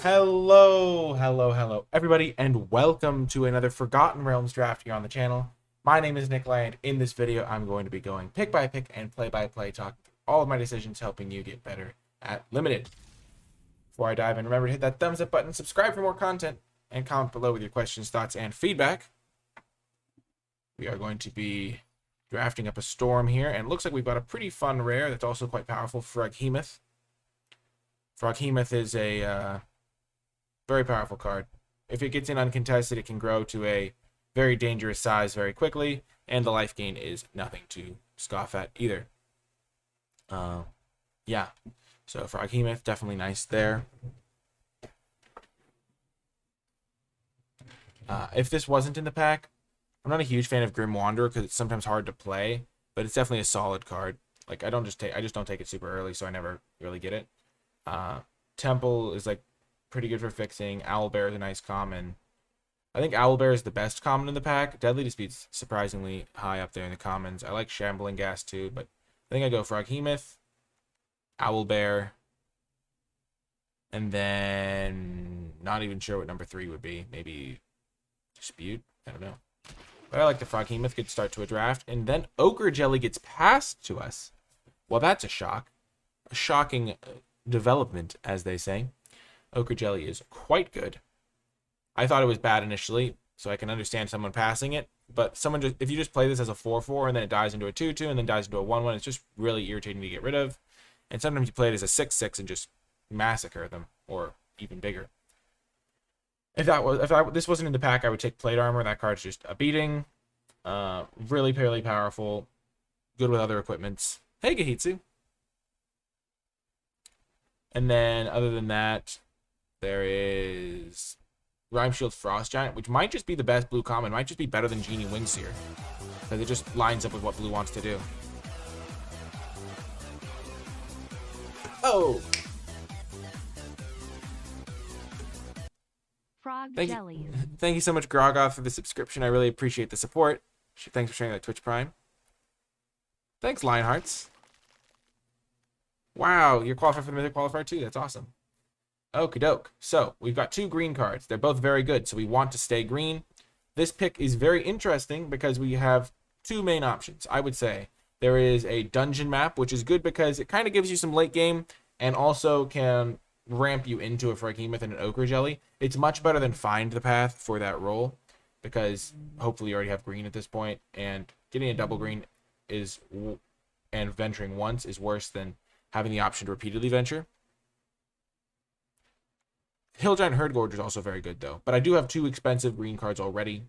Hello, everybody, and welcome to another Forgotten Realms draft here on the channel. My name is Nicolai, and in this video, I'm going to be going pick by pick and play by play, talking through all of my decisions, helping you get better at Limited. Before I dive in, remember to hit that thumbs up button, subscribe for more content, and comment below with your questions, thoughts, and feedback. We are going to be drafting up a Storm here, and it looks like we've got a pretty fun rare that's also quite powerful, Froghemoth. Froghemoth is a very powerful card. If it gets in uncontested, it can grow to a very dangerous size very quickly, and the life gain is nothing to scoff at either. Yeah, so Froghemoth, definitely nice there. If this wasn't in the pack, I'm not a huge fan of Grim Wanderer because it's sometimes hard to play, but it's definitely a solid card. Like I just don't take it super early, so I never really get it. Temple is like pretty good for fixing. Owlbear is a nice common. I think Owlbear is the best common in the pack. Deadly Dispute's surprisingly high up there in the commons. I like Shambling Gas too, but I think I go Froghemoth, Owlbear, and then not even sure what number 3 would be. Maybe Dispute? I don't know. But I like the Froghemoth. Good start to a draft. And then Ochre Jelly gets passed to us. Well, that's a shock. A shocking development, as they say. Ochre Jelly is quite good. I thought it was bad initially, so I can understand someone passing it. But if you just play this as a 4/4 and then it dies into a 2/2 and then dies into a 1/1, it's just really irritating to get rid of. And sometimes you play it as a 6/6 and just massacre them, or even bigger. If this wasn't in the pack, I would take Plate Armor. That card's just a beating. Really, really powerful. Good with other equipments. Hey, Gahitsu. And then, other than that, there is Rimeshield's Frost Giant, which might just be the best blue common. Might just be better than Genie Wingseer, because it just lines up with what blue wants to do. Oh! Thank you so much, Grogoth, for the subscription. I really appreciate the support. Thanks for sharing that Twitch Prime. Thanks, Lionhearts. Wow, you're qualified for the Mythic Qualifier too. That's awesome. Okie doke. So, we've got 2 green cards. They're both very good, so we want to stay green. This pick is very interesting because we have 2 main options, I would say. There is a dungeon map, which is good because it kind of gives you some late game and also can ramp you into a Froghemoth and an Ochre Jelly. It's much better than Find the Path for that role because hopefully you already have green at this point, and getting a double green and venturing once is worse than having the option to repeatedly venture. Hill Giant Herd Gorge is also very good, though. But I do have 2 expensive green cards already.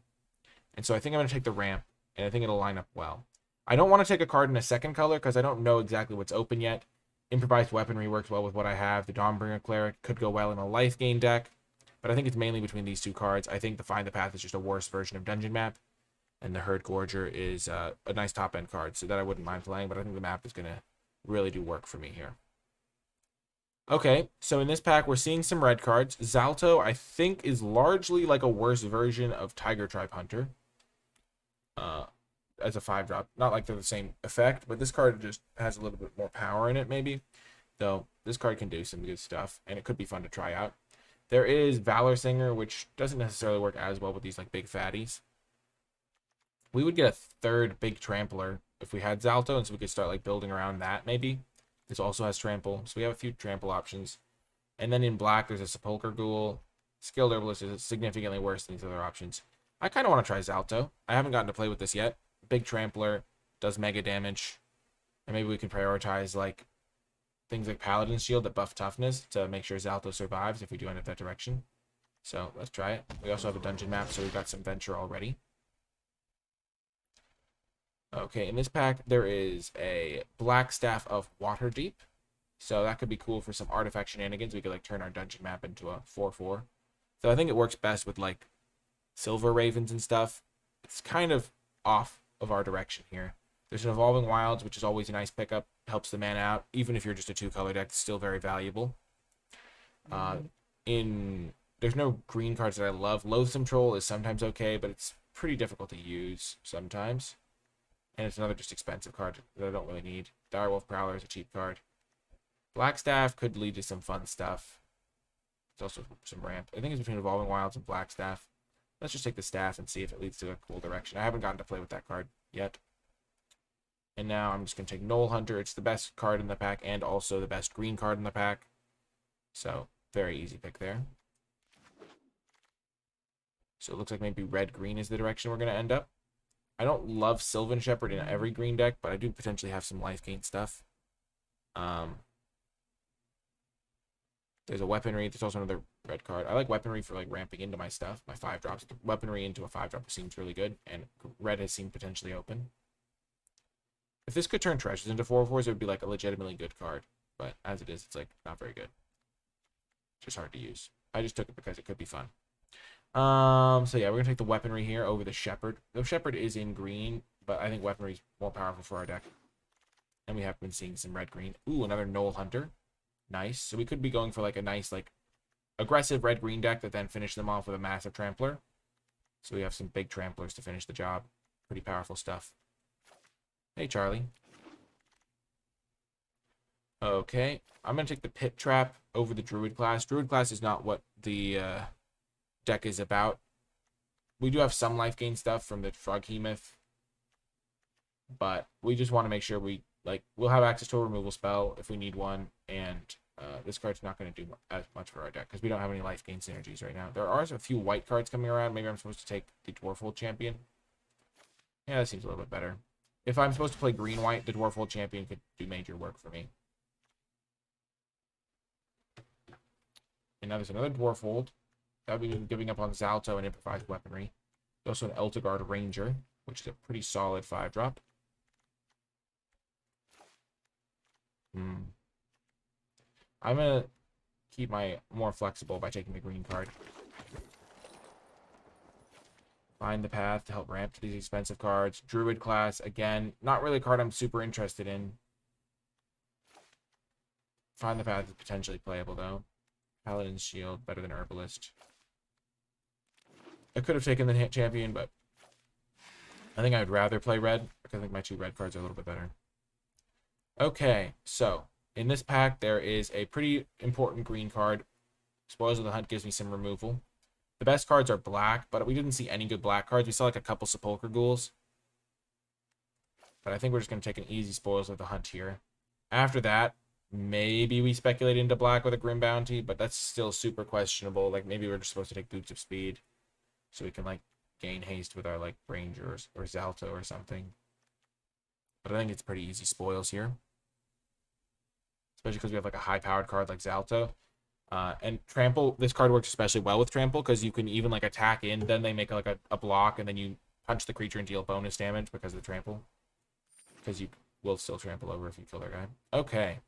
And so I think I'm going to take the ramp, and I think it'll line up well. I don't want to take a card in a second color because I don't know exactly what's open yet. Improvised Weaponry works well with what I have. The Dawnbringer Cleric could go well in a life gain deck. But I think it's mainly between these 2 cards. I think the Find the Path is just a worse version of Dungeon Map. And the Herd Gorger is a nice top-end card, so that I wouldn't mind playing. But I think the map is going to really do work for me here. Okay, so in this pack, we're seeing some red cards. Zalto, I think, is largely like a worse version of Tiger Tribe Hunter. As a 5-drop. Not like they're the same effect, but this card just has a little bit more power in it, maybe. Though, this card can do some good stuff, and it could be fun to try out. There is Valor Singer, which doesn't necessarily work as well with these like big fatties. We would get a 3rd big Trampler if we had Zalto, and so we could start like building around that, maybe. This also has Trample, so we have a few Trample options. And then in black, there's a Sepulchre Ghoul. Skilled Herbalist is significantly worse than these other options. I kind of want to try Zalto. I haven't gotten to play with this yet. Big Trampler, does mega damage. And maybe we can prioritize like things like Paladin's Shield that buff toughness to make sure Zalto survives if we do end up that direction. So let's try it. We also have a dungeon map, so we've got some venture already. Okay, in this pack, there is a Black Staff of Waterdeep. So that could be cool for some artifact shenanigans. We could like turn our dungeon map into a 4/4. So I think it works best with like Silver Ravens and stuff. It's kind of off of our direction here. There's an Evolving Wilds, which is always a nice pickup. Helps the mana out. Even if you're just a 2-color deck, it's still very valuable. There's no green cards that I love. Loathsome Troll is sometimes okay, but it's pretty difficult to use sometimes. And it's another just expensive card that I don't really need. Direwolf Prowler is a cheap card. Blackstaff could lead to some fun stuff. There's also some ramp. I think it's between Evolving Wilds and Black Staff. Let's just take the staff and see if it leads to a cool direction. I haven't gotten to play with that card yet. And now I'm just going to take Knoll Hunter. It's the best card in the pack and also the best green card in the pack. So, very easy pick there. So it looks like maybe red-green is the direction we're going to end up. I don't love Sylvan Shepherd in every green deck, but I do potentially have some life gain stuff. There's a weaponry. There's also another red card. I like weaponry for like ramping into my stuff, my 5-drops. Weaponry into a 5-drop seems really good, and red has seemed potentially open. If this could turn treasures into 4/4s, it would be like a legitimately good card. But as it is, it's like not very good. Just hard to use. I just took it because it could be fun. So yeah, we're gonna take the weaponry here over the shepherd. The shepherd is in green, but I think weaponry is more powerful for our deck. And we have been seeing some red-green. Ooh, another Knoll Hunter. Nice. So we could be going for like a nice, like, aggressive red-green deck that then finish them off with a massive trampler. So we have some big tramplers to finish the job. Pretty powerful stuff. Hey, Charlie. Okay. I'm going to take the Pit Trap over the Druid class. Druid class is not what the deck is about. We do have some life gain stuff from the Froghemoth. But we just want to make sure we'll have access to a removal spell if we need one. And this card's not going to do as much for our deck because we don't have any life gain synergies right now. There are a few white cards coming around. Maybe I'm supposed to take the Dwarfhold Champion. Yeah, that seems a little bit better. If I'm supposed to play green-white, the Dwarfhold Champion could do major work for me. And now there's another Dwarfhold. That would be giving up on Zalto and Improvised Weaponry. There's also an Eltegard Ranger, which is a pretty solid 5-drop. I'm going to keep my more flexible by taking the green card. Find the path to help ramp to these expensive cards. Druid class, again, not really a card I'm super interested in. Find the path is potentially playable, though. Paladin's Shield, better than Herbalist. I could have taken the champion, but I think I would rather play red, because I think my 2 red cards are a little bit better. Okay, so in this pack, there is a pretty important green card. Spoils of the Hunt gives me some removal. The best cards are black, but we didn't see any good black cards. We saw like a couple Sepulchre Ghouls. But I think we're just going to take an easy Spoils of the Hunt here. After that, maybe we speculate into black with a Grim Bounty, but that's still super questionable. Like, maybe we're just supposed to take Boots of Speed so we can, like, gain haste with our, like, Rangers or Zalto or something. But I think it's pretty easy spoils here. Especially because we have, like, a high-powered card like Zalto. And Trample, this card works especially well with Trample because you can even, like, attack in, then they make, like, a block, and then you punch the creature and deal bonus damage because of the Trample. Because you will still trample over if you kill their guy. Okay.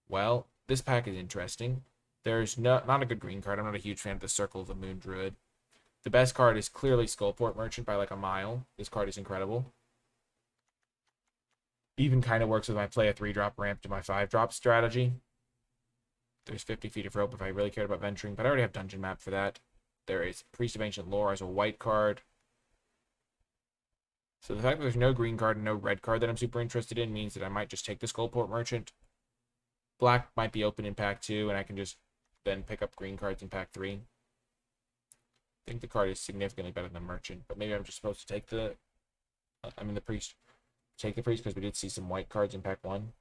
Well, this pack is interesting. There's not a good green card. I'm not a huge fan of the Circle of the Moon Druid. The best card is clearly Skullport Merchant by like a mile. This card is incredible. Even kind of works with my play a 3-drop ramp to my 5-drop strategy. There's 50 feet of rope if I really cared about venturing, but I already have Dungeon Map for that. There is Priest of Ancient Lore as a white card. So the fact that there's no green card and no red card that I'm super interested in means that I might just take the Skullport Merchant. Black might be open in pack 2, and I can just then pick up green cards in pack 3. I think the card is significantly better than Merchant, but maybe I'm just supposed to take the Priest. Take the Priest because we did see some white cards in pack 1.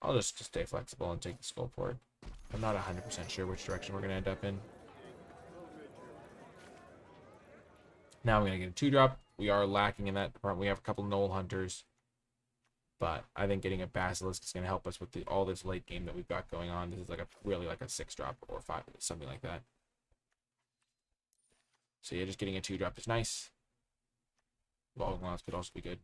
I'll just stay flexible and take the Skullport. I'm not 100% sure which direction we're going to end up in. Now we're going to get a 2-drop. We are lacking in that department. We have a couple Knoll Hunters. But I think getting a Basilisk is going to help us with all this late game that we've got going on. This is like really like a 6-drop or 5, something like that. So yeah, just getting a 2-drop is nice. Evolving Wilds could also be good.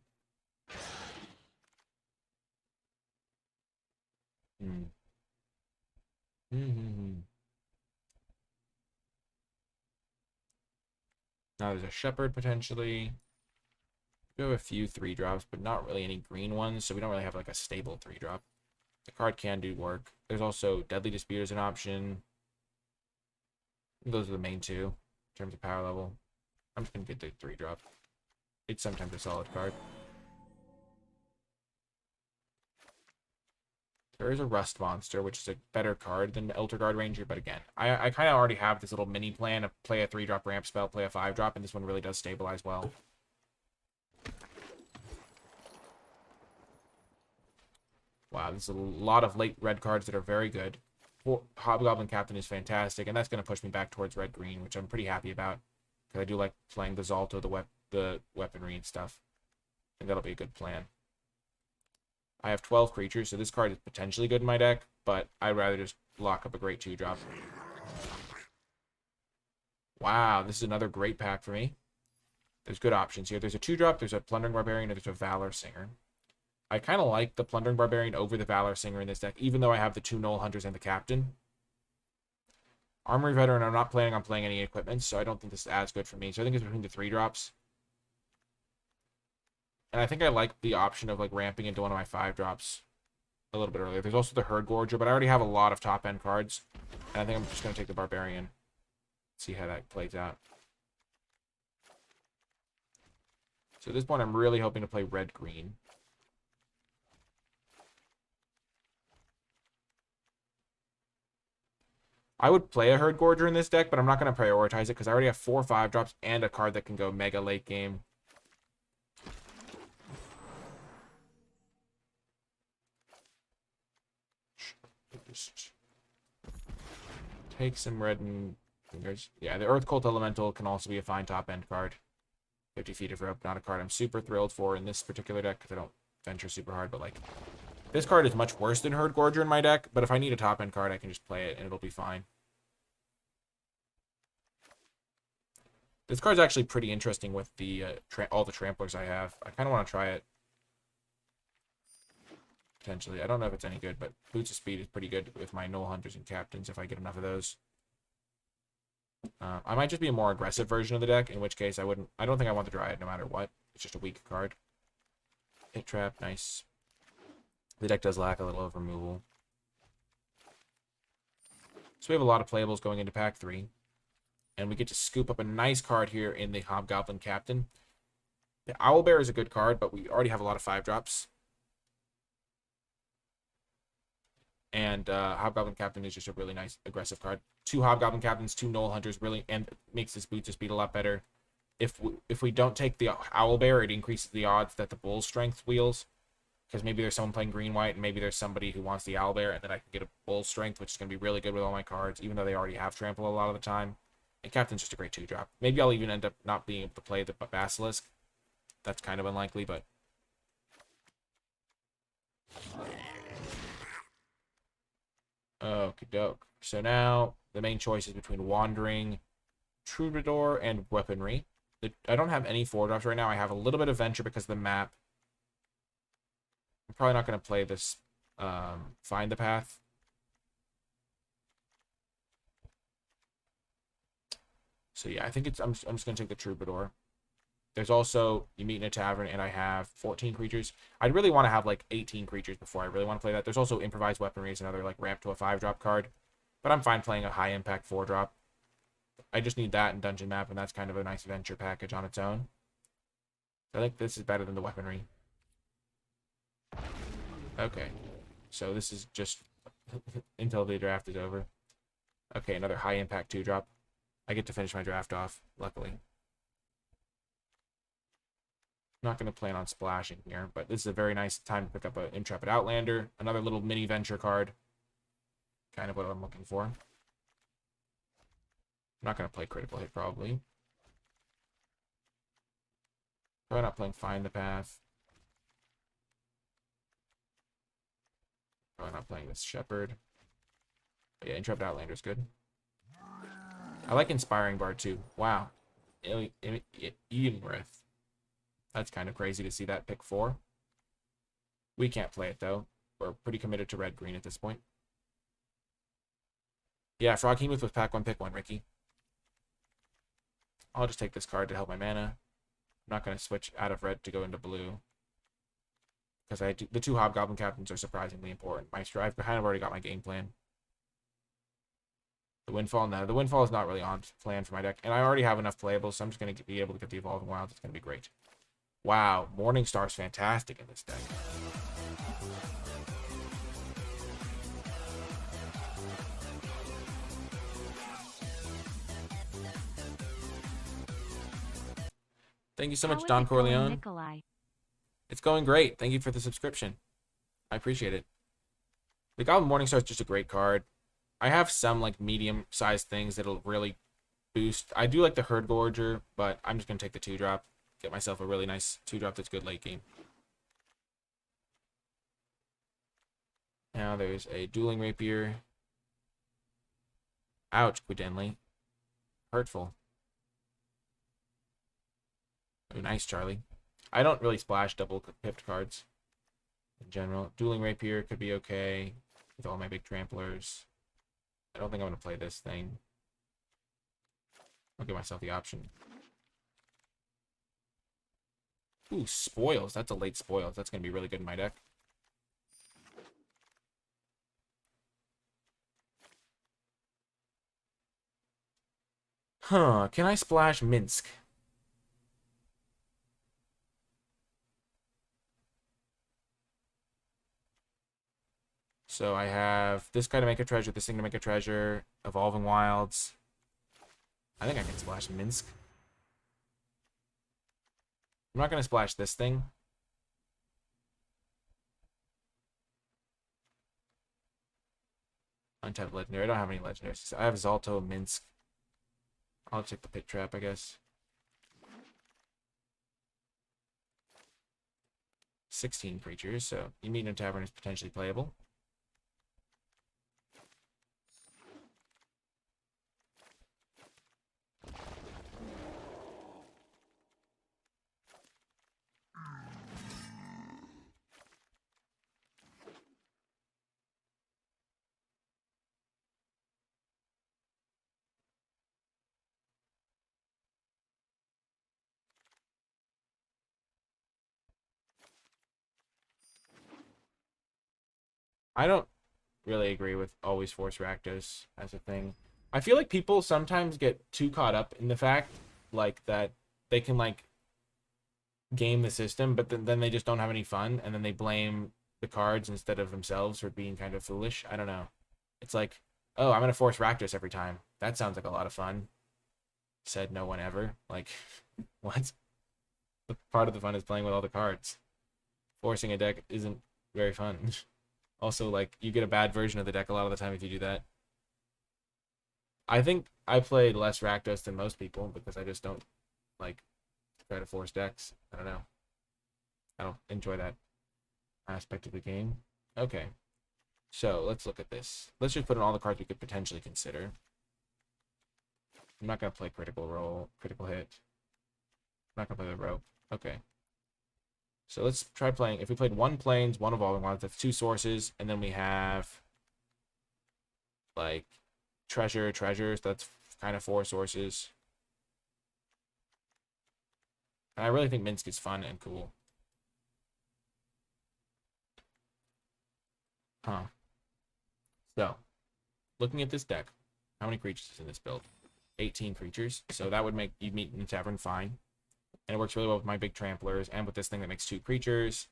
Now there's a Shepherd potentially. We have a few 3-drops, but not really any green ones, so we don't really have like a stable 3-drop. The card can do work. There's also Deadly Dispute as an option. Those are the main 2 in terms of power level. I'm just going to get the 3-drop. It's sometimes a solid card. There is a Rust Monster, which is a better card than Elder Guard Ranger, but again, I kind of already have this little mini plan of play a 3-drop ramp spell, play a 5-drop, and this one really does stabilize well. Wow, there's a lot of late red cards that are very good. Hobgoblin Captain is fantastic, and that's going to push me back towards red-green, which I'm pretty happy about, because I do like playing the Zalto, the weaponry and stuff. I think that'll be a good plan. I have 12 creatures, so this card is potentially good in my deck, but I'd rather just lock up a great 2-drop. Wow, this is another great pack for me. There's good options here. There's a 2-drop, there's a Plundering Barbarian, and there's a Valor Singer. I kind of like the Plundering Barbarian over the Valor Singer in this deck, even though I have the 2 Gnoll Hunters and the Captain. Armory Veteran, I'm not planning on playing any equipment, so I don't think this is as good for me. So I think it's between the 3-drops. And I think I like the option of like ramping into one of my 5-drops a little bit earlier. There's also the Herd Gorger, but I already have a lot of top-end cards. And I think I'm just going to take the Barbarian. See how that plays out. So at this point, I'm really hoping to play red-green. I would play a Herd Gorger in this deck, but I'm not going to prioritize it because I already have 4 5-drops and a card that can go mega late game. Just take some red and fingers. Yeah, the Earth Cult Elemental can also be a fine top-end card. 50 feet of rope, not a card I'm super thrilled for in this particular deck because I don't venture super hard, but like, this card is much worse than Herd Gorger in my deck, but if I need a top-end card, I can just play it and it'll be fine. This card's actually pretty interesting with the all the Tramplers I have. I kind of want to try it. Potentially. I don't know if it's any good, but Boots of Speed is pretty good with my Gnoll Hunters and Captains if I get enough of those. I might just be a more aggressive version of the deck, in which case I don't think I want the Dryad no matter what. It's just a weak card. Hit Trap, nice. The deck does lack a little of removal. So we have a lot of playables going into pack 3. And we get to scoop up a nice card here in the Hobgoblin Captain. The Owlbear is a good card, but we already have a lot of 5-drops. And Hobgoblin Captain is just a really nice aggressive card. 2 Hobgoblin Captains, 2 Gnoll Hunters, really, and makes this Boots of Speed a lot better. If we don't take the Owlbear, it increases the odds that the Bull's Strength wheels. Because maybe there's someone playing green-white, and maybe there's somebody who wants the Owlbear, and then I can get a Bull's Strength, which is going to be really good with all my cards, even though they already have Trample a lot of the time. And Captain's just a great 2-drop. Maybe I'll even end up not being able to play the Basilisk. That's kind of unlikely, but... Okie doke. So now the main choice is between Wandering, Troubadour, and Weaponry. I don't have any 4-drops right now. I have a little bit of Venture because of the map. I'm probably not going to play this Find the Path. So yeah, I think I'm just going to take the Troubadour. There's also, you meet in a tavern, and I have 14 creatures. I'd really want to have like 18 creatures before I really want to play that. There's also Improvised Weaponry is another like ramp to a 5-drop card. But I'm fine playing a high impact 4-drop. I just need that in Dungeon Map, and that's kind of a nice venture package on its own. I think this is better than the Weaponry. Okay. So this is just until the draft is over. Okay, another high impact 2-drop. I get to finish my draft off, luckily. I'm not going to plan on splashing here, but this is a very nice time to pick up an Intrepid Outlander. Another little mini venture card. Kind of what I'm looking for. I'm not going to play Critical Hit, probably. Probably not playing Find the Path. Probably not playing this Shepherd. But yeah, Intrepid Outlander is good. I like Inspiring Bard too. Wow. Edenrith. That's kind of crazy to see that pick 4. We can't play it though. We're pretty committed to red-green at this point. Yeah, Froghemoth with pack 1, pick 1, Ricky. I'll just take this card to help my mana. I'm not going to switch out of red to go into blue. Because the 2 Hobgoblin Captains are surprisingly important. I've kind of already got my game plan. The Windfall, no. The Windfall is not really on plan for my deck. And I already have enough playables, so I'm just going to be able to get the Evolving Wilds. It's going to be great. Wow, Morningstar's fantastic in this deck. Thank you so How much, is Don it going, Corleone. Nikolai? It's going great. Thank you for the subscription. I appreciate it. The Goblin Morningstar is just a great card. I have some like medium-sized things that'll really boost. I do like the Herd Gorger, but I'm just gonna take the 2-drop. Get myself a really nice 2-drop that's good late game. Now there's a Dueling Rapier. Ouch, Quidenly. Hurtful. Oh, nice, Charlie. I don't really splash double pipped cards in general. Dueling Rapier could be okay with all my big tramplers. I don't think I'm going to play this thing. I'll give myself the option. Ooh, Spoils. That's a late Spoils. That's going to be really good in my deck. Huh, can I splash Minsk? So I have this guy to make a treasure, this thing to make a treasure, Evolving Wilds. I think I can splash Minsk. I'm not going to splash this thing. Untapped Legendary. I don't have any Legendaries. I have Zalto, Minsk. I'll check the Pit Trap, I guess. 16 creatures, so you meet in a tavern is potentially playable. I don't really agree with always force Rakdos as a thing. I feel like people sometimes get too caught up in the fact like that they can like game the system, but then they just don't have any fun, and then they blame the cards instead of themselves for being kind of foolish. I don't know. It's like, oh, I'm gonna force Rakdos every time. That sounds like a lot of fun. Said no one ever. Like, what? The part of the fun is playing with all the cards. Forcing a deck isn't very fun. Also, like, you get a bad version of the deck a lot of the time if you do that. I think I played less Rakdos than most people because I just don't, like, try to force decks. I don't know. I don't enjoy that aspect of the game. Okay. So, let's look at this. Let's just put in all the cards we could potentially consider. I'm not going to play Critical Role, Critical Hit. I'm not going to play the Rope. Okay. So let's try playing. If we played 1 Plains, 1 Evolving Wilds, that's 2 sources, and then we have like treasures. That's kind of 4 sources. And I really think Minsk is fun and cool. Huh. So, looking at this deck, how many creatures is in this build? 18 creatures. So that would make you meet in the tavern fine. And it works really well with my big tramplers and with this thing that makes 2 creatures.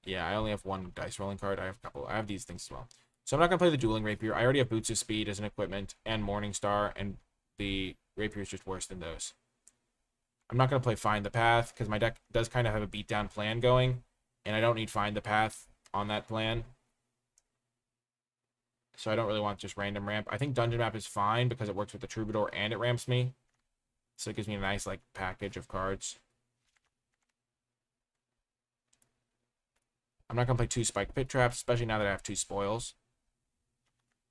Yeah, I only have 1 dice rolling card. I have a couple. I have these things as well. So I'm not going to play the Dueling Rapier. I already have Boots of Speed as an equipment and Morningstar, and the Rapier is just worse than those. I'm not going to play Find the Path because my deck does kind of have a beatdown plan going, and I don't need Find the Path on that plan. So I don't really want just random ramp. I think Dungeon Map is fine because it works with the Troubadour and it ramps me. So it gives me a nice like package of cards. I'm not going to play 2 Spike Pit Traps, especially now that I have 2 Spoils.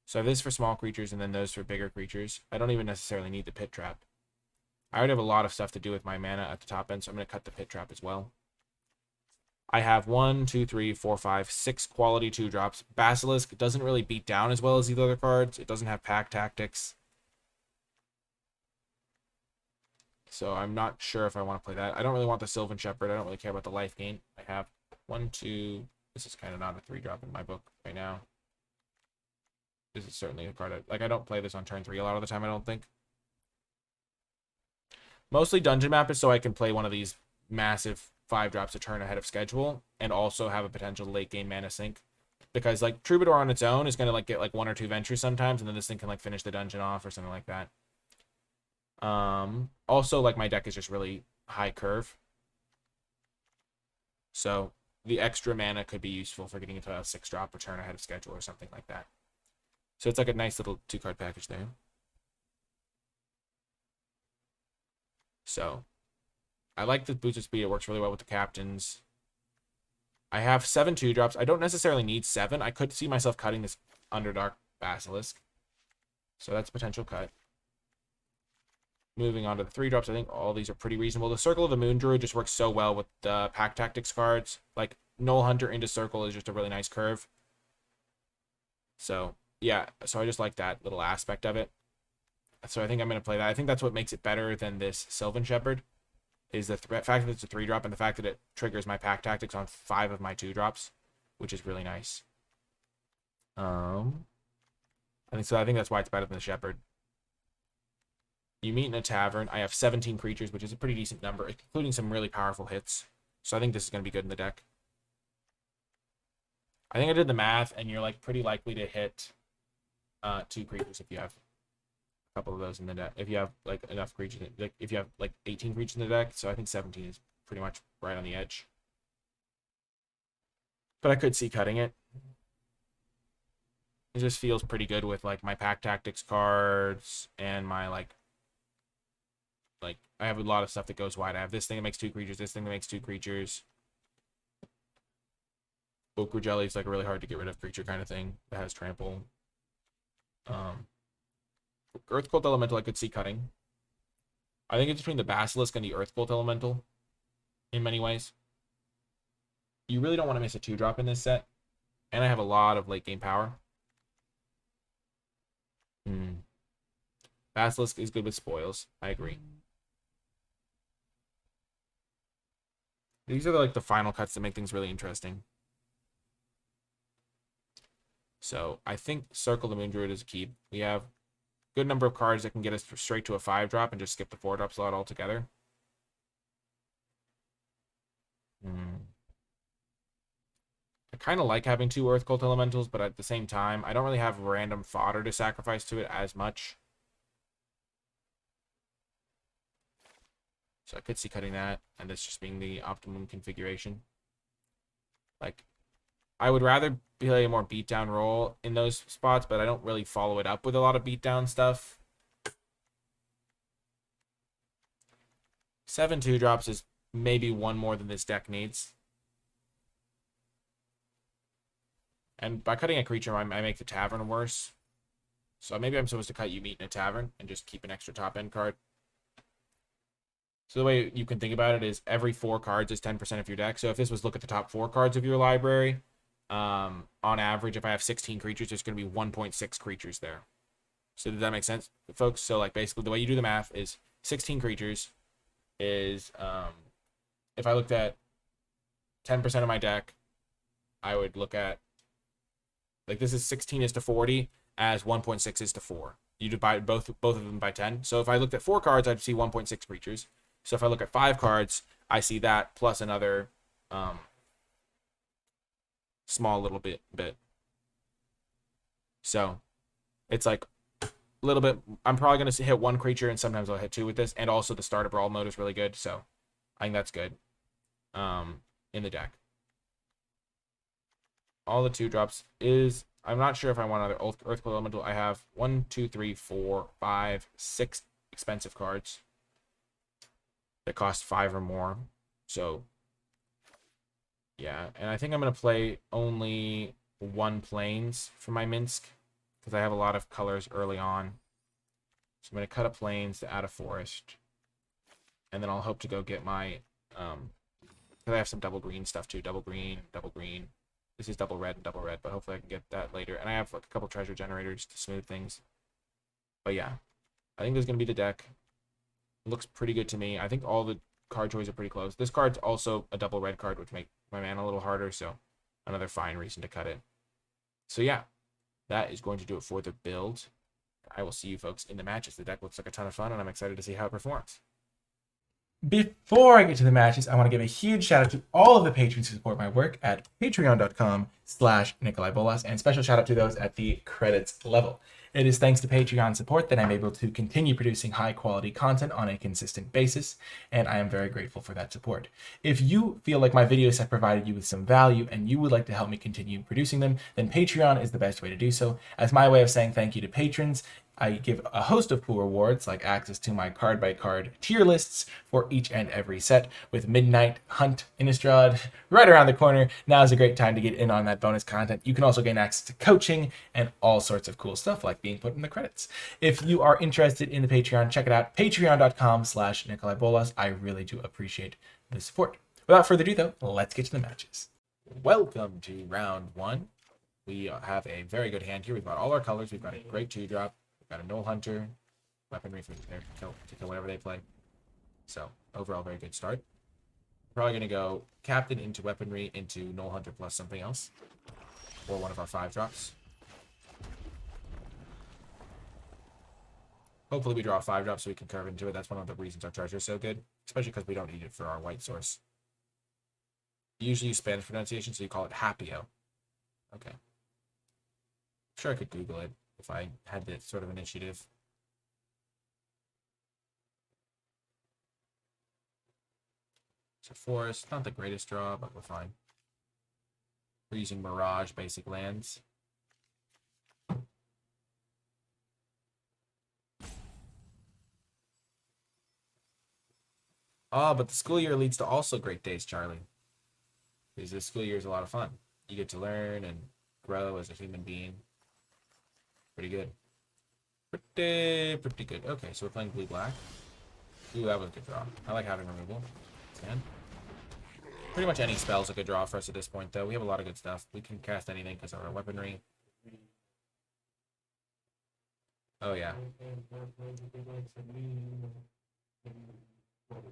So I have this for small creatures and then those for bigger creatures. I don't even necessarily need the Pit Trap. I already have a lot of stuff to do with my mana at the top end, so I'm going to cut the Pit Trap as well. I have 1, 2, 3, 4, 5, 6 quality 2-drops. Basilisk doesn't really beat down as well as these other cards. It doesn't have pack tactics. So I'm not sure if I want to play that. I don't really want the Sylvan Shepherd. I don't really care about the life gain. I have 1, 2. This is kind of not a 3-drop in my book right now. This is certainly a card. I don't play this on turn 3 a lot of the time, I don't think. Mostly Dungeon Map is so I can play one of these massive 5-drops a turn ahead of schedule and also have a potential late game mana sink. Because like Troubadour on its own is going to like get like 1 or 2 ventures sometimes, and then this thing can like finish the dungeon off or something like that. Also, like, my deck is just really high curve. So the extra mana could be useful for getting into a 6-drop return ahead of schedule or something like that. So it's like a nice little 2-card package there. So I like the boost of speed. It works really well with the captains. I have 7 2-drops. I don't necessarily need 7. I could see myself cutting this Underdark Basilisk. So that's a potential cut. Moving on to the 3-drops, I think all these are pretty reasonable. The Circle of the Moon Druid just works so well with the Pack Tactics cards. Like, Null Hunter into Circle is just a really nice curve. So, yeah. So I just like that little aspect of it. So I think I'm going to play that. I think that's what makes it better than this Sylvan Shepherd, is the fact that it's a 3-drop and the fact that it triggers my Pack Tactics on 5 of my 2-drops, which is really nice. I think that's why it's better than the Shepherd. You meet in a tavern. I have 17 creatures, which is a pretty decent number, including some really powerful hits. So I think this is going to be good in the deck. I think I did the math, and you're like pretty likely to hit 2 creatures if you have a couple of those in the deck. If you have like enough creatures, like if you have like 18 creatures in the deck, so I think 17 is pretty much right on the edge. But I could see cutting it. It just feels pretty good with like my Pack Tactics cards and my like I have a lot of stuff that goes wide. I have this thing that makes 2 creatures, this thing that makes 2 creatures. Ochre Jelly is like a really hard to get rid of creature kind of thing that has trample. Earth Cult Elemental I could see cutting. I think it's between the Basilisk and the Earth Cult Elemental in many ways. You really don't want to miss a 2-drop in this set. And I have a lot of late game power. Basilisk is good with spoils. I agree. These are like the final cuts that make things really interesting. So I think Circle the Moon Druid is a keep. We have a good number of cards that can get us straight to a 5-drop and just skip the 4-drop slot altogether. I kind of like having 2 Earth Cult Elementals, but at the same time, I don't really have random fodder to sacrifice to it as much. So I could see cutting that, and this just being the optimum configuration. Like, I would rather play a more beatdown role in those spots, but I don't really follow it up with a lot of beatdown stuff. 7 2-drops is maybe 1 more than this deck needs. And by cutting a creature, I make the tavern worse. So maybe I'm supposed to cut You Meet in a Tavern and just keep an extra top end card. So the way you can think about it is every 4 cards is 10% of your deck. So if this was look at the top 4 cards of your library, on average, if I have 16 creatures, there's going to be 1.6 creatures there. So does that make sense, folks? So like basically the way you do the math is 16 creatures is if I looked at 10% of my deck, I would look at like this is 16 is to 40 as 1.6 is to 4. You divide both of them by 10. So if I looked at 4 cards, I'd see 1.6 creatures. So if I look at 5 cards, I see that plus another small little bit. So it's like a little bit. I'm probably going to hit 1 creature, and sometimes I'll hit 2 with this. And also the Start a Brawl mode is really good. So I think that's good in the deck. All the 2-drops is... I'm not sure if I want another Earthquake Elemental. I have 1, 2, 3, 4, 5, 6 expensive cards that cost 5 or more. So, yeah. And I think I'm going to play only 1 Plains for my Minsk because I have a lot of colors early on. So I'm going to cut a Plains to add a Forest. And then I'll hope to go get my... because I have some double green stuff too. Double green, double green. This is double red and double red, but hopefully I can get that later. And I have like a couple treasure generators to smooth things. But yeah, I think this is going to be the deck. It looks pretty good to me. I think all the card choices are pretty close. This card's also a double red card, which makes my mana a little harder, so another fine reason to cut it. So yeah, that is going to do it for the build. I will see you folks in the matches. The deck looks like a ton of fun, and I'm excited to see how it performs. Before I get to the matches, I want to give a huge shout out to all of the patrons who support my work at patreon.com/NicolaiBolas, and special shout out to those at the credits level. It is thanks to Patreon support that I'm able to continue producing high quality content on a consistent basis, and I am very grateful for that support. If you feel like my videos have provided you with some value and you would like to help me continue producing them, then Patreon is the best way to do so. As my way of saying thank you to patrons, I give a host of cool rewards like access to my card-by-card tier lists for each and every set, with Midnight Hunt Innistrad right around the corner. Now is a great time to get in on that bonus content. You can also gain access to coaching and all sorts of cool stuff like being put in the credits. If you are interested in the Patreon, check it out, patreon.com/NicolaiBolas. I really do appreciate the support. Without further ado, though, let's get to the matches. Welcome to round one. We have a very good hand here. We've got all our colors. We've got a great 2-drop. Got a Null Hunter, weaponry for there to kill whatever they play. So overall, very good start. Probably gonna go Captain into weaponry into Null Hunter plus something else, or one of our 5-drops. Hopefully we draw a 5-drop so we can curve into it. That's one of the reasons our treasure is so good, especially because we don't need it for our white source. You usually use Spanish pronunciation, so you call it Hapio. Okay. I'm sure I could Google it if I had this sort of initiative. So forest, not the greatest draw, but we're fine. We're using Mirage basic lands. Oh, but the school year leads to also great days, Charlie. Because this school year is a lot of fun. You get to learn and grow as a human being. Pretty good. Pretty good. Okay, so we're playing blue-black. Ooh, that was a good draw. I like having removal. And pretty much any spell's a good draw for us at this point, though. We have a lot of good stuff. We can cast anything because of our weaponry. Oh, yeah.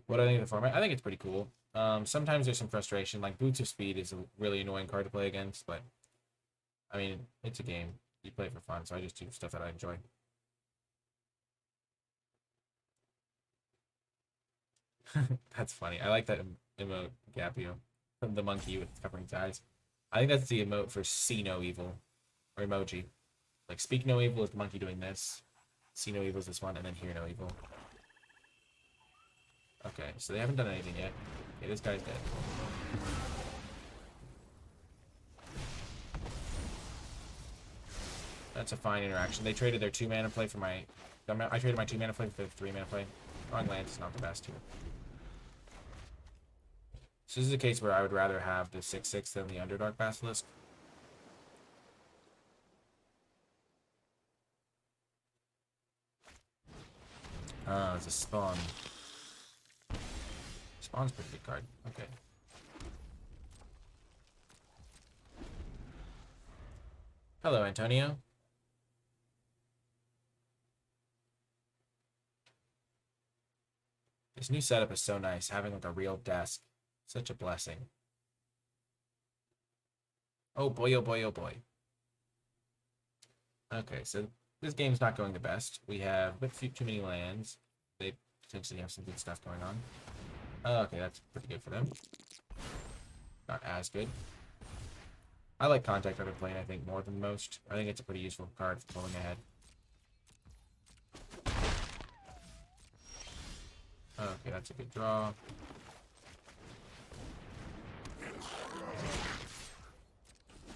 What do I think of the format? I think it's pretty cool. Sometimes there's some frustration. Like, Boots of Speed is a really annoying card to play against, but, I mean, it's a game. You play it for fun, so I just do stuff that I enjoy. That's funny. I like that emote, Gapio. The monkey with covering his eyes. I think that's the emote for See No Evil. Or emoji. Like, Speak No Evil is the monkey doing this. See No Evil is this one, and then Hear No Evil. Okay, so they haven't done anything yet. Okay, this guy's dead. That's a fine interaction. They traded their 2-mana play for my... I traded my 2-mana play for the 3-mana play. Wrong land is not the best here. So this is a case where I would rather have the 6/6 than the Underdark Basilisk. It's a Spawn. Spawn's a pretty good card. Okay. Hello, Antonio. This new setup is so nice, having like a real desk. Such a blessing. Oh boy, oh boy, oh boy. Okay, so this game's not going the best. We have a bit too many lands. They potentially have some good stuff going on. Okay, that's pretty good for them. Not as good. I like Contact Under Plane, I think, more than most. I think it's a pretty useful card for pulling ahead. Okay, that's a good draw.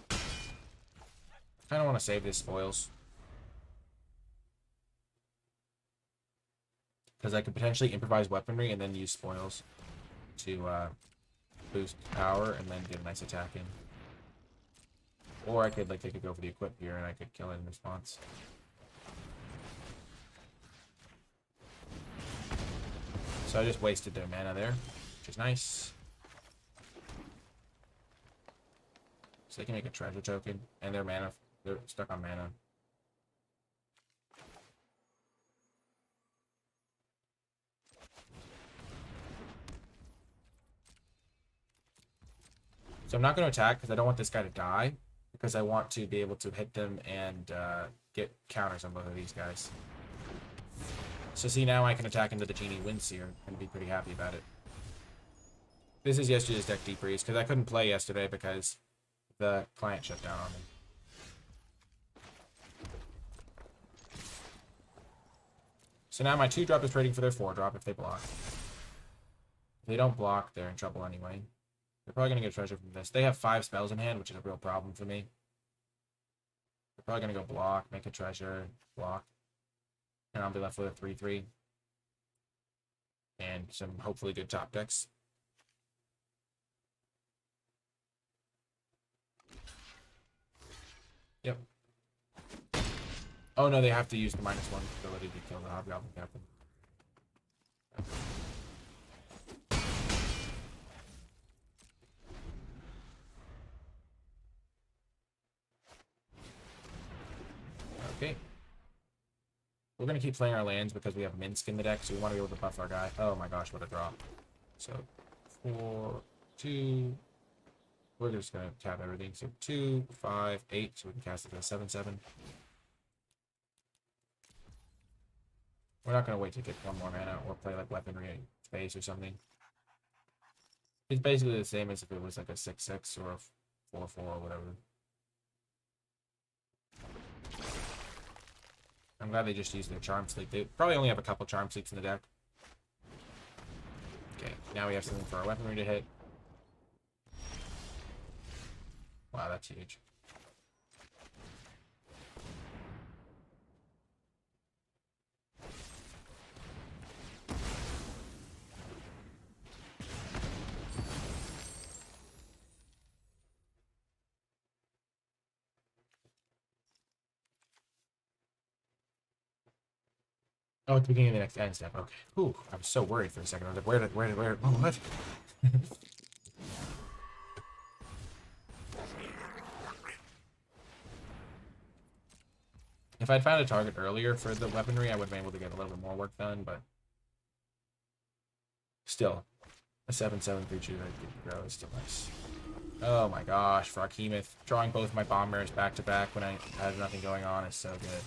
I kind of want to save this spoils. Because I could potentially improvise weaponry and then use spoils to boost power and then get a nice attack in. Or I could like take a go for the equip here and I could kill it in response. So I just wasted their mana there, which is nice. So they can make a treasure token and their mana, they're stuck on mana. So I'm not going to attack because I don't want this guy to die. Because I want to be able to hit them and get counters on both of these guys. So see, now I can attack into the Genie Windseer and be pretty happy about it. This is yesterday's deck Deep Freeze, because I couldn't play yesterday because the client shut down on me. So now my 2-drop is trading for their 4-drop if they block. If they don't block, they're in trouble anyway. They're probably going to get treasure from this. They have 5 spells in hand, which is a real problem for me. They're probably going to go block, make a treasure, block. And I'll be left with a 3-3. And some hopefully good top decks. Yep. Oh no, they have to use the -1 ability to kill the Hobgoblin Captain. Okay. We're going to keep playing our lands because we have Minsk in the deck, so we want to be able to buff our guy. Oh my gosh, what a draw. So, 4, 2... We're just going to tap everything. So, 2, 5, 8, so we can cast it as 7/7. We're not going to wait to get 1 more mana or play like Weaponry Space or something. It's basically the same as if it was like a 6/6 or a 4/4 or whatever. I'm glad they just used their Charm Sleep. They probably only have a couple Charm Sleeps in the deck. Okay, now we have something for our weaponry to hit. Wow, that's huge. Oh, at the beginning of the next end step. Okay. Ooh, I was so worried for a second. I was like, where? Oh, what? If I'd found a target earlier for the weaponry, I would have been able to get a little bit more work done, but still, a 7/7 creature that could grow is still nice. Oh my gosh, for Archemeth, drawing both my bomb mirrors back to back when I had nothing going on is so good.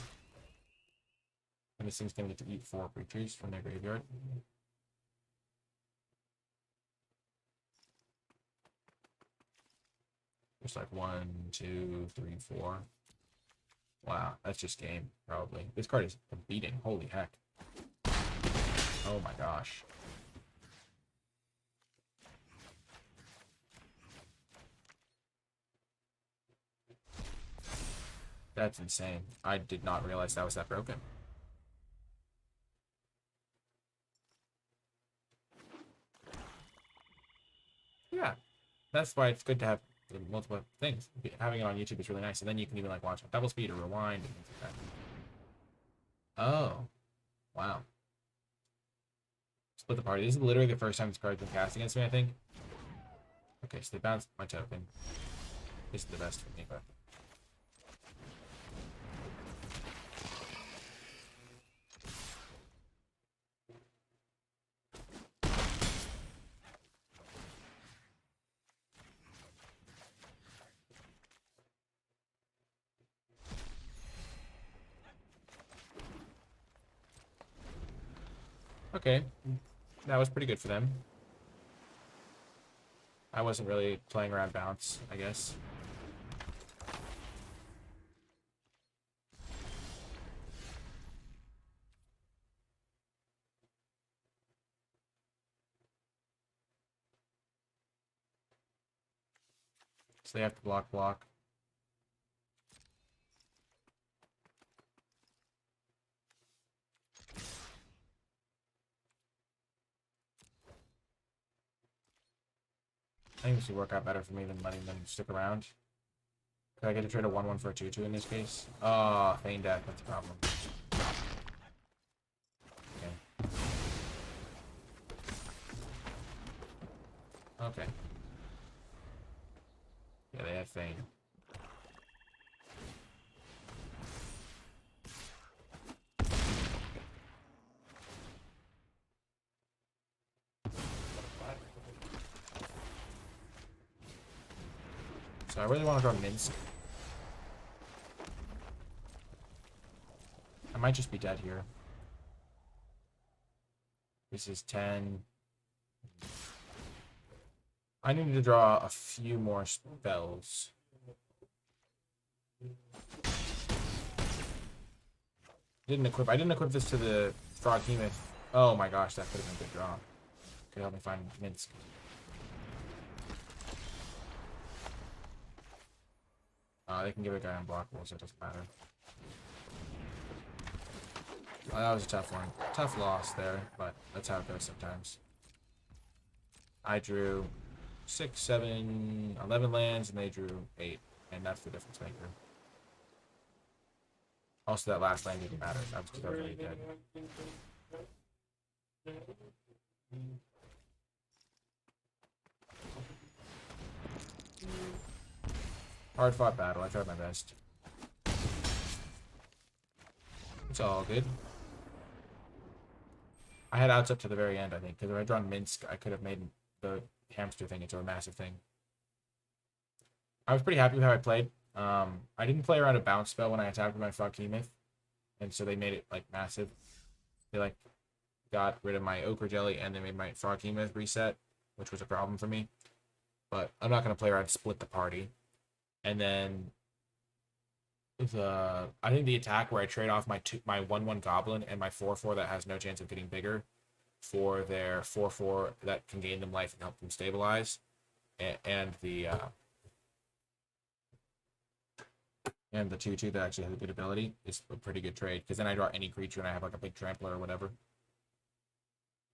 And this thing's gonna get to eat 4 creatures from their graveyard. There's like 1, 2, 3, 4. Wow, that's just game, probably. This card is a beating. Holy heck. Oh my gosh. That's insane. I did not realize that was that broken. Yeah, that's why it's good to have multiple things. Having it on YouTube is really nice, and then you can even like watch on double speed or rewind and things like that. Oh, wow. Split the party. This is literally the first time this card's been cast against me, I think. Okay, so they bounced my token. This is the best for me, but okay, that was pretty good for them. I wasn't really playing around bounce, I guess. So they have to block. I think this would work out better for me than letting them stick around. Could I get to trade a 1/1 for a 2/2 in this case? Oh, Feign Death, that's a problem. Okay. Okay. Yeah, they have Feign. So I really want to draw Minsk. I might just be dead here. This is 10. I need to draw a few more spells. I didn't equip this to the Froghemoth. Oh my gosh, that could have been a good draw. Could help me find Minsk. They can give a guy unblockable, so it doesn't matter. That was a tough one. Tough loss there, but that's how it goes sometimes. I drew 6, 7, 11 lands, and they drew 8, and that's the difference maker. Also, that last land didn't matter. That was already dead. Hard fought battle. I tried my best. It's all good. I had outs up to the very end, I think, because if I had drawn Minsk, I could have made the hamster thing into a massive thing. I was pretty happy with how I played. I didn't play around a bounce spell when I attacked with my Froghemoth, and so they made it like massive. They like got rid of my Ochre Jelly, and they made my Froghemoth reset, which was a problem for me. But I'm not gonna play around split the party. And then I think the attack where I trade off my 1/1 Goblin and my 4/4 that has no chance of getting bigger for their 4/4 that can gain them life and help them stabilize, and the 2/2 that actually has a good ability is a pretty good trade, because then I draw any creature and I have like a big trampler or whatever.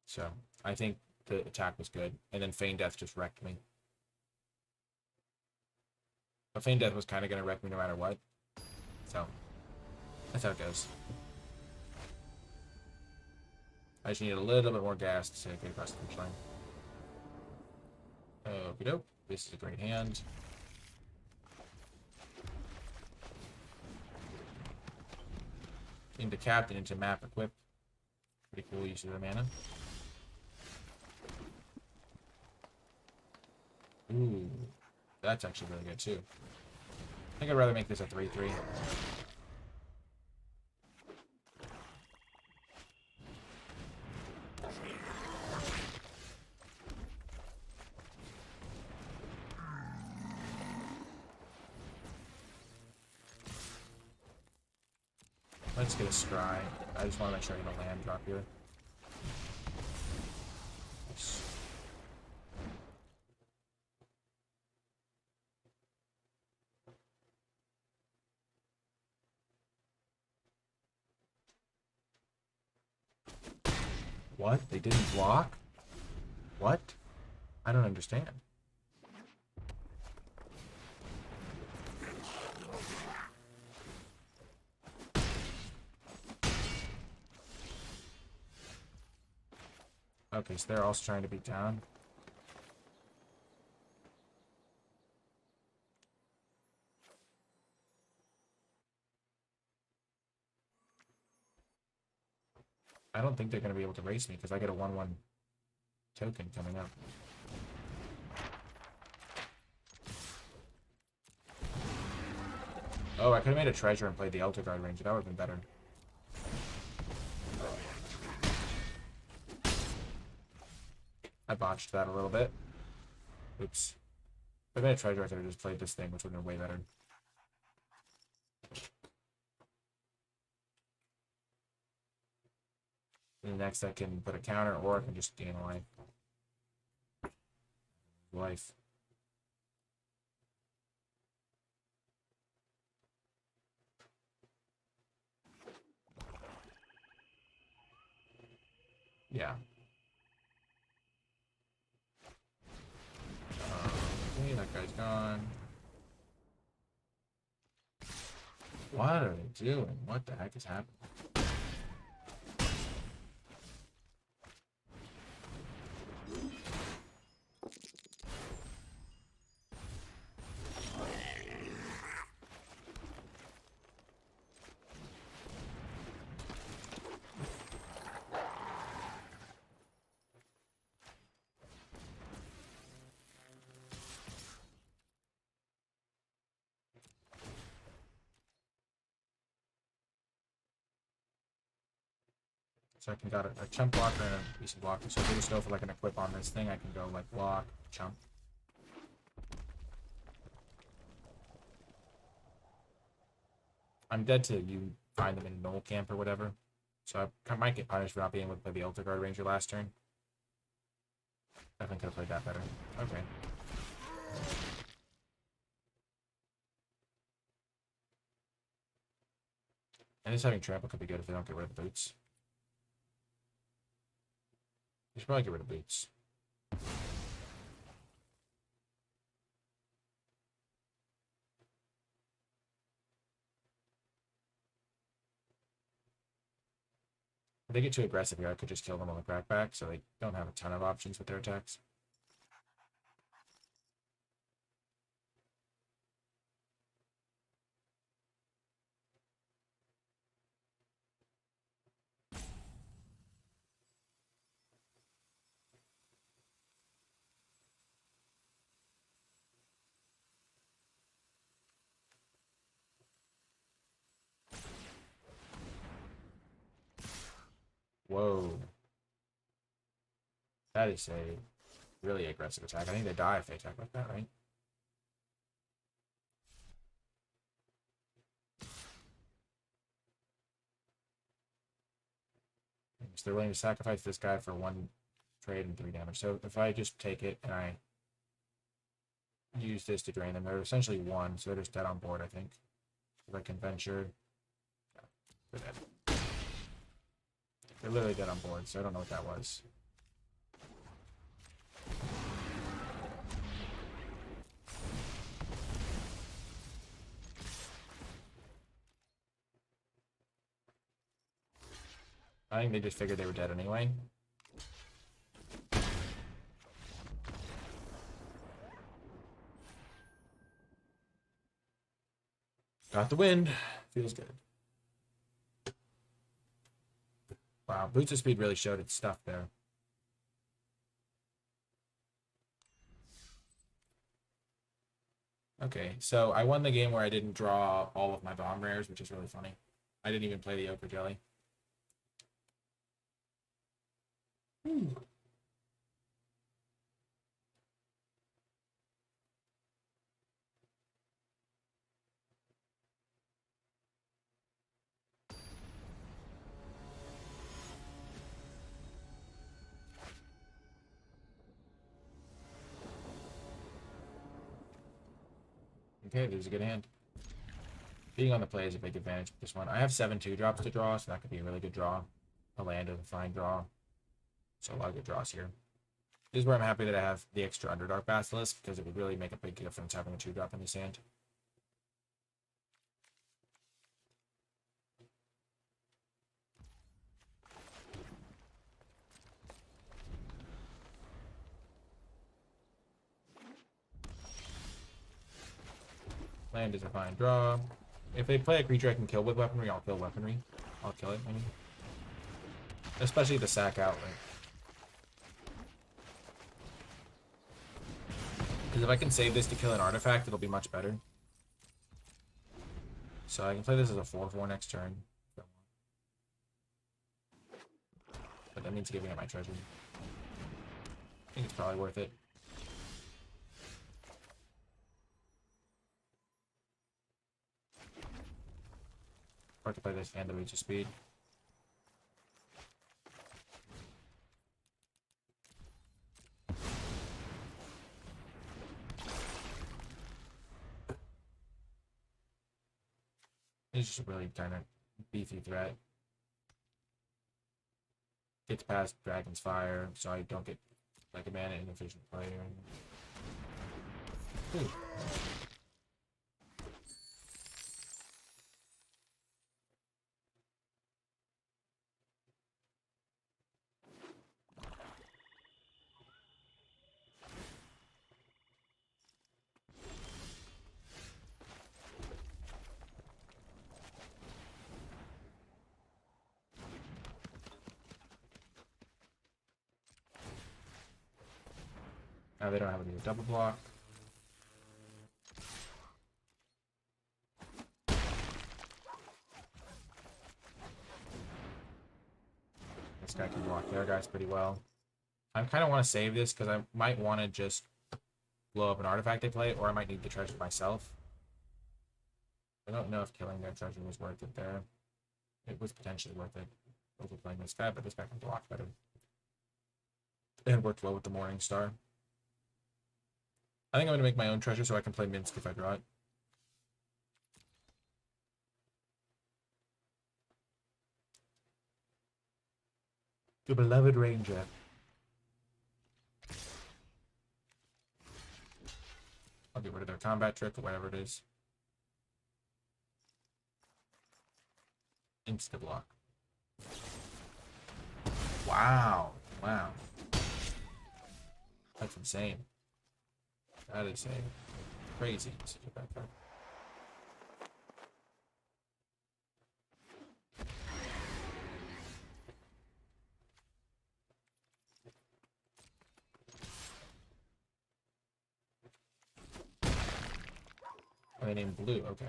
So I think the attack was good, and then Feign Death just wrecked me. But Feign Death was kind of going to wreck me no matter what. So that's how it goes. I just need a little bit more gas to get across the finish line. Okie doke. This is a great hand. Into Captain, into Map Equip. Pretty cool use of the mana. Ooh, that's actually really good too. I think I'd rather make this a 3/3. Let's get a scry. I just want to make sure I get a land drop here. Nice. What? They didn't block? What? I don't understand. Okay, so they're also trying to beat down. I don't think they're going to be able to race me because I get a 1/1 token coming up. Oh, I could have made a treasure and played the Elder Guard Ranger. That would have been better. I botched that a little bit. Oops. If I made a treasure, I could have just played this thing, which would have been way better. And next I can put a counter, or I can just gain a life. Life. Yeah. Okay, that guy's gone. What are they doing? What the heck is happening? So I can got a chump blocker and a decent blocker. So if they just go for like an equip on this thing, I can go like block, chump. I'm dead to you find them in null camp or whatever. So I might get punished for not being able to play the Ultra Guard Ranger last turn. Definitely could have played that better. Okay. And just having trample could be good if they don't get rid of the boots. You should probably get rid of boots. If they get too aggressive here, I could just kill them on the crackback, so they don't have a ton of options with their attacks. Whoa. That is a really aggressive attack. I think they die if they attack like that, right? So they're willing to sacrifice this guy for 1 trade and 3 damage. So if I just take it and I use this to drain them, they're essentially 1, so they're just dead on board, I think. If I can venture, yeah, they're dead. They're literally dead on board, so I don't know what that was. I think they just figured they were dead anyway. Got the wind. Feels good. Wow, Boots of Speed really showed its stuff there. Okay, so I won the game where I didn't draw all of my bomb rares, which is really funny. I didn't even play the Ochre Jelly. Okay, there's a good hand. Being on the play is a big advantage with this one. I have 7 2-drops to draw, so that could be a really good draw. A land of a fine draw. So a lot of good draws here. This is where I'm happy that I have the extra Underdark Basilisk, because it would really make a big difference having a 2-drop in this hand. Land is a fine draw. If they play a creature I can kill with weaponry, I'll kill weaponry. I'll kill it, I mean. Especially the sack out, right? Because if I can save this to kill an artifact, it'll be much better. So I can play this as a 4/4 next turn. But that means giving up my treasure. I think it's probably worth it. Hard to play this hand of Boots of Speed. It's just a really kind of beefy threat. Gets past Dragon's Fire, so I don't get like a mana inefficient play. Ooh. Now they don't have any double block. this guy can block their guys pretty well. I kind of want to save this because I might want to just blow up an artifact they play, or I might need the treasure myself. I don't know if killing their treasure was worth it there. It was potentially worth it over playing this guy, but this guy can block better. And worked well with the Morning Star. I think I'm going to make my own treasure so I can play Minsk if I draw it. The Beloved Ranger. I'll get rid of their combat trick or whatever it is. Insta block. Wow. Wow. That's insane. That is a crazy usage of that card. Oh, they named Blue, okay.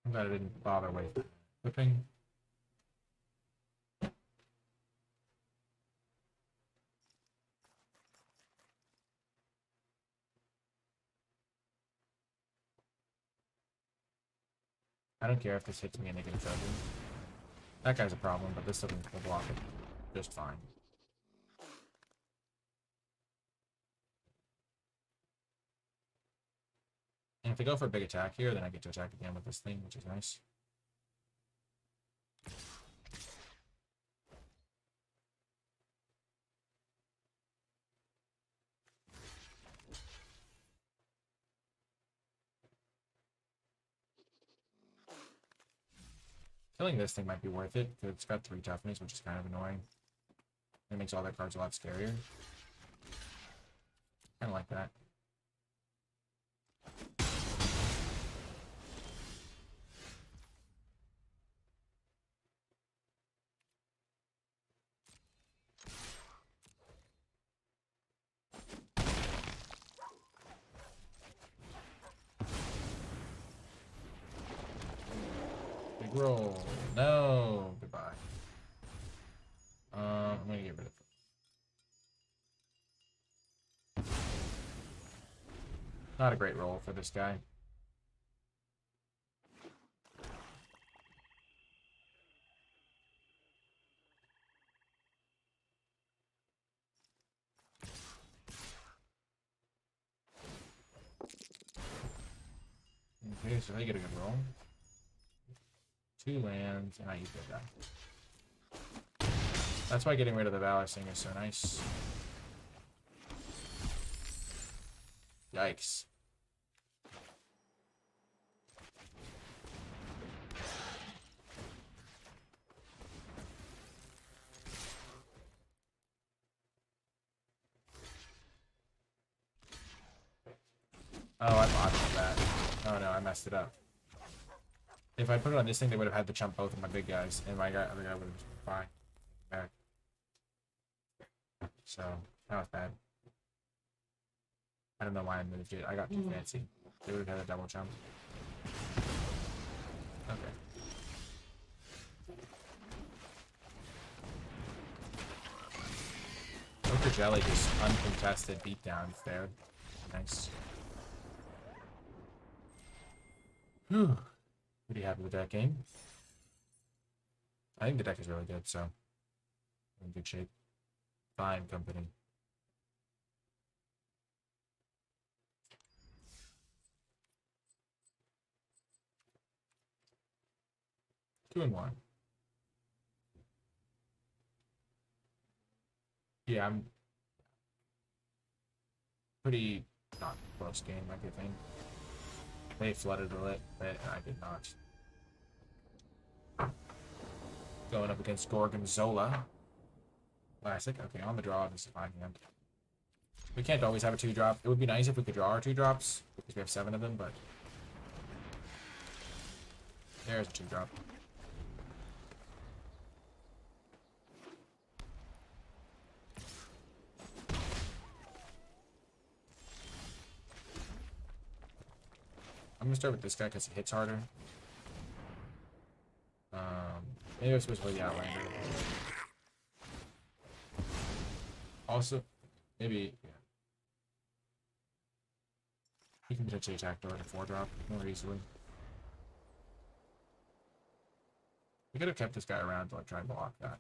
I'm glad I didn't bother with whipping. I don't care if this hits me and they get a treasure. That guy's a problem, but this doesn't block it just fine. And if they go for a big attack here, then I get to attack again with this thing, which is nice. Killing this thing might be worth it, because it's got 3 toughness, which is kind of annoying. It makes all their cards a lot scarier. Kind of like that. Big roll. No. Goodbye. I'm gonna get rid of it. Not a great roll for this guy. Okay, so they get a good roll. 2 lands, and I use that guy. That's why getting rid of the Valor Sing is so nice. Yikes. Oh, I botched that. Oh no, I messed it up. If I put it on this thing, they would have had to chump both of my big guys, and my other guy would have been fine. Back. So, that was bad. I don't know why I moved it. I got too fancy. They would have had a double jump. Okay. Ochre Jelly, just uncontested beatdowns there. Nice. Whew. Pretty happy with that game. I think the deck is really good, so in good shape. Fine company. Two and one. Yeah, I'm pretty not close game, I could think. They flooded a bit, but I did not. Going up against Gorgonzola. Classic. Okay, on the draw, this is fine hand. We can't always have a 2-drop. It would be nice if we could draw our 2-drops, because we have 7 of them, but... There's a 2-drop. I'm gonna start with this guy because it hits harder. Maybe I was supposed to play the Outlander. Also, maybe, yeah. He can potentially attack door to 4-drop more easily. We could have kept this guy around to like try and block that.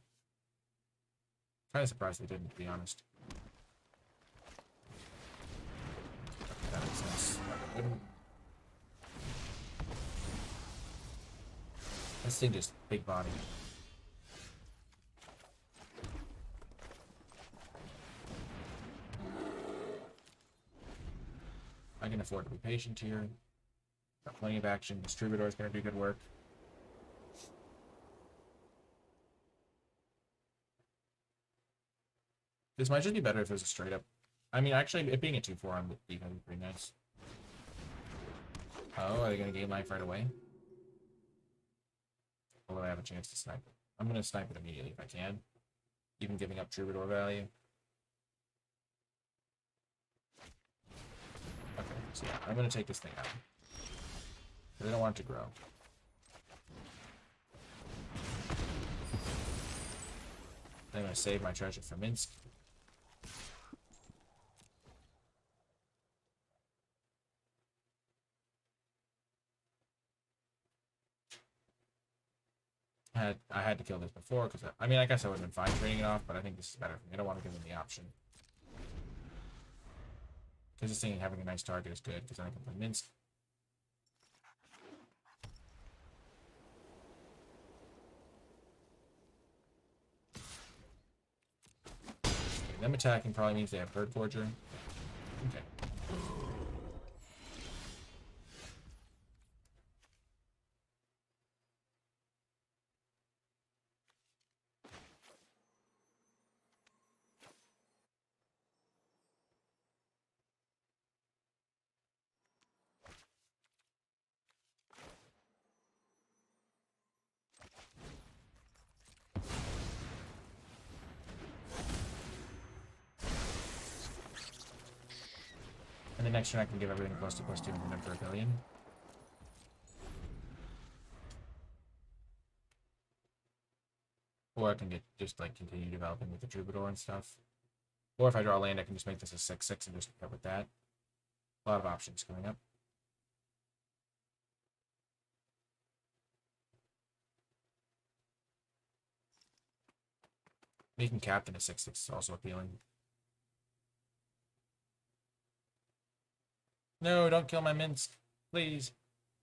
Kind of surprised they didn't, to be honest. Okay, that makes sense. This thing just big body. I can afford to be patient here. Got plenty of action. Distributor is going to do good work. This might just be better if it was a straight up. I mean, actually, it being a 2-4 on the defense is pretty nice. Oh, are they going to gain life right away? Or will I have a chance to snipe it? I'm going to snipe it immediately if I can. Even giving up Troubadour value. Okay, so yeah, I'm going to take this thing out. Because I don't want it to grow. I'm going to save my treasure for Minsk. I had to kill this before because I mean I guess I would have been fine trading it off, but I think this is better for me. I don't want to give them the option because this thing having a nice target is good because I can play Minsk. Okay, them attacking probably means they have Bird Forger. Okay. And the next turn I can give everything +2/+2 and hit them for 1 billion. Or I can get just like continue developing with the Troubadour and stuff. Or if I draw land, I can just make this a 6/6 and just go with that. A lot of options coming up. Making captain a 6/6 is also appealing. No, don't kill my Minsk. Please.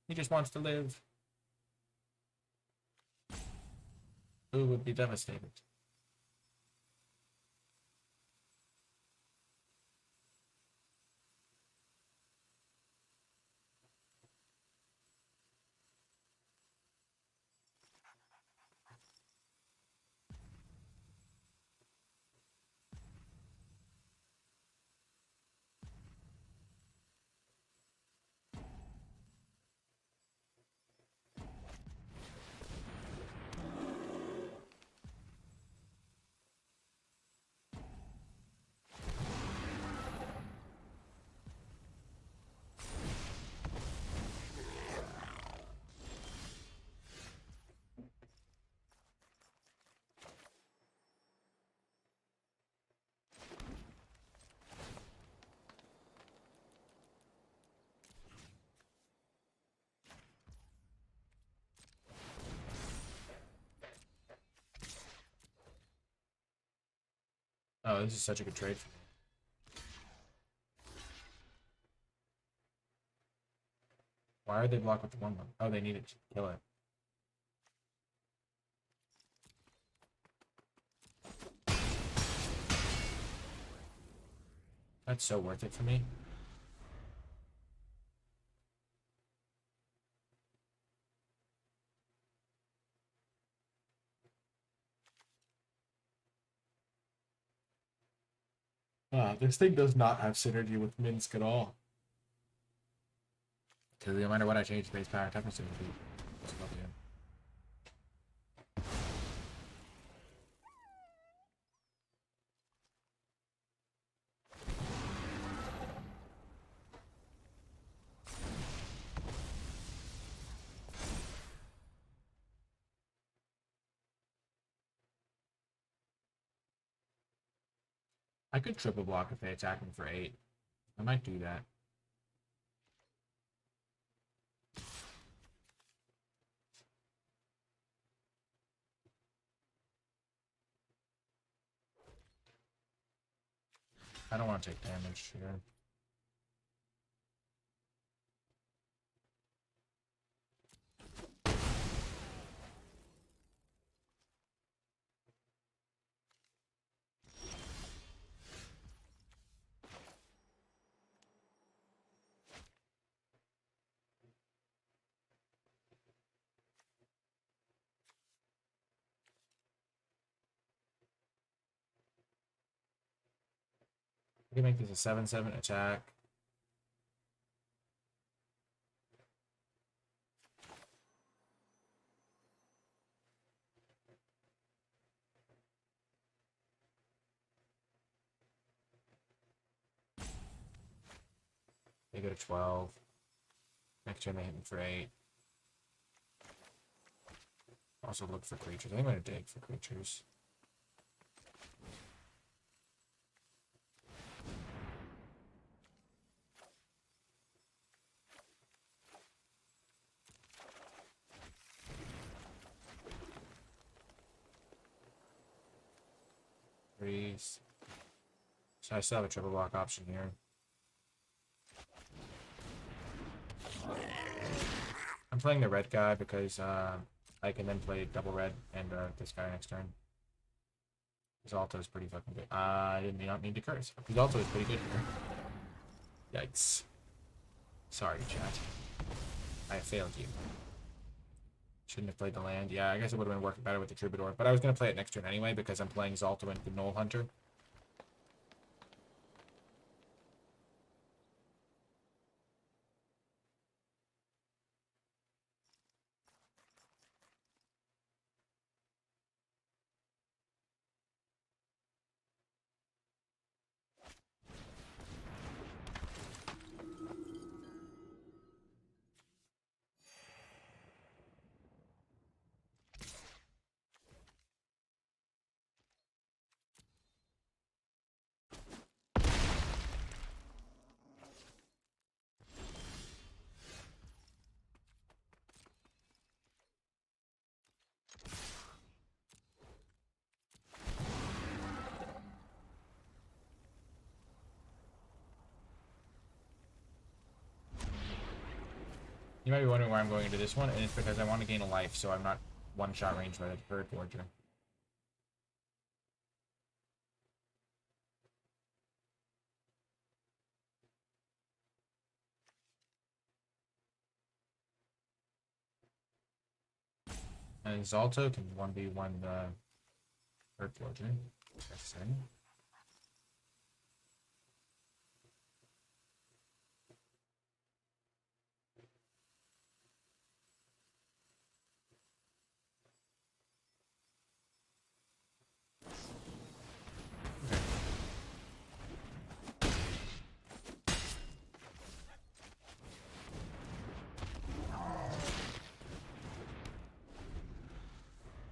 He just wants to live. Who would be devastated? Oh, this is such a good trade for me. Why are they blocked with the 1/1? Oh, they needed to kill it. That's so worth it for me. This thing does not have synergy with Minsk at all. Because no matter what I change, base power toughness will be. I could triple block if they attack me for 8. I might do that. I don't want to take damage here. I can make this a 7/7 attack. They go to 12. Next turn they hit me for 8. Also look for creatures. I think I'm going to dig for creatures. Freeze. So I still have a triple block option here. I'm playing the red guy because I can then play double red and this guy next turn. His alto is pretty fucking good. I did not need to curse. His alto is pretty good here. Yikes. Sorry, chat. I failed you. Shouldn't have played the land. Yeah, I guess it would have been working better with the Troubadour. But I was going to play it next turn anyway because I'm playing Zalto and the Gnoll Hunter. You might be wondering why I'm going into this one, and it's because I want to gain a life, so I'm not one-shot range by the third forger. And Zalto can 1v1 the third forger. That's it.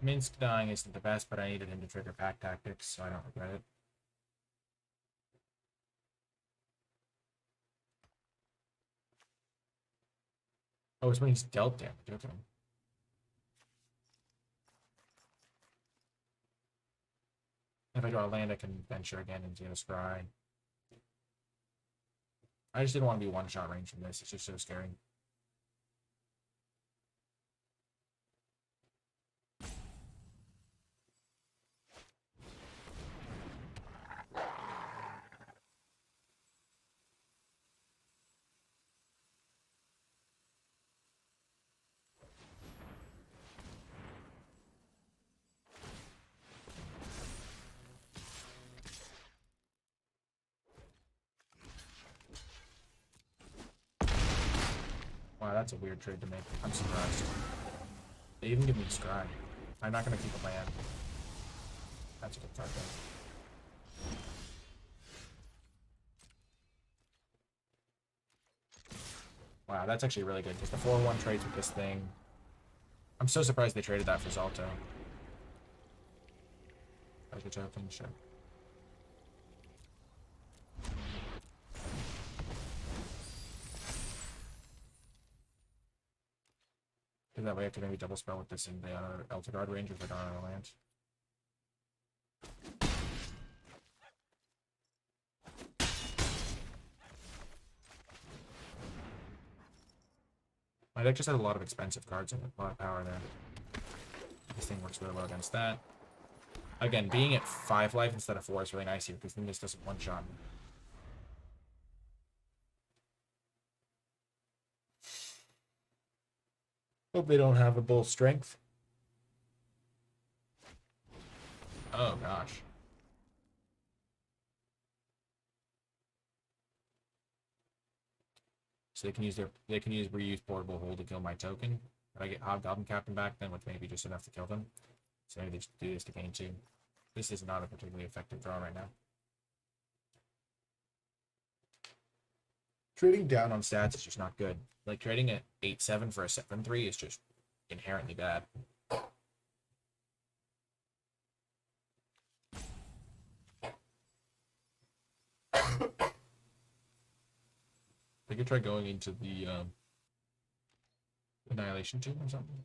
Minsk dying isn't the best, but I needed him to trigger pack tactics, so I don't regret it. Oh, it's when he's dealt damage. Okay. If I draw a land, I can venture again into a scry. I just didn't want to be one-shot range from this. It's just so scary. that's a weird trade to make. I'm surprised. They even give me Scry. I'm not going to keep up my end. That's a good card, though. Wow, that's actually really good, because the 4-1 trades with this thing... I'm so surprised they traded that for Zalto. Like a token, sure. Because that way I could maybe double spell with this in the Elder Guard range if I don't have a land. My deck just has a lot of expensive cards and a lot of power there. This thing works really well against that. Again, being at 5 life instead of 4 is really nice here, because then this doesn't one-shot me. Hope they don't have a bull strength. Oh gosh. So they can use reuse portable hold to kill my token. But I get Hobgoblin Captain back then, with maybe just enough to kill them. So maybe they just do this to gain 2. This is not a particularly effective draw right now. Trading down on stats is just not good. Like trading at 8-7 for a 7-3 is just inherently bad. They could try going into the Annihilation Tomb or something.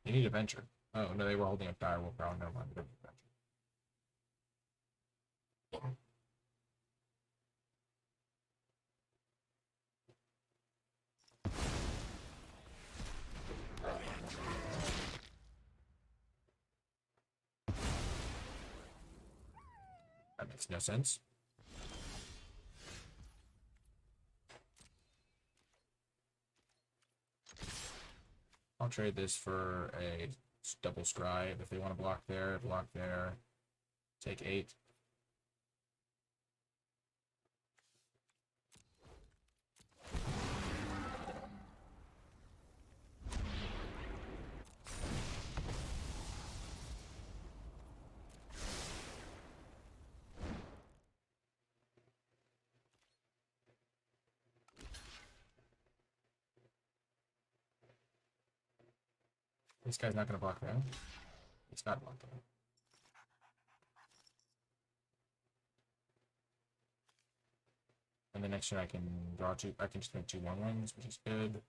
They need a venture. Oh no, they were holding up Direwolf Brown. Never mind. They don't need a venture. That makes no sense. I'll trade this for a double scribe if they want to block there, take 8. This guy's not going to block there. He's not blocking. And the next turn I can draw 2. I can just make 2 1/1s, which is good.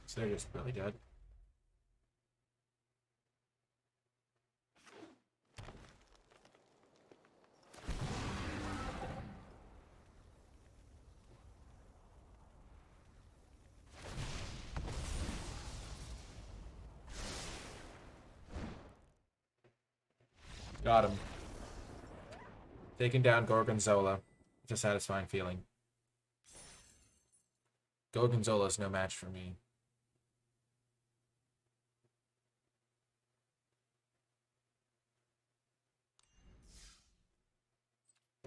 So they're just really dead. Got him. Taking down Gorgonzola. It's a satisfying feeling. Gorgonzola is no match for me.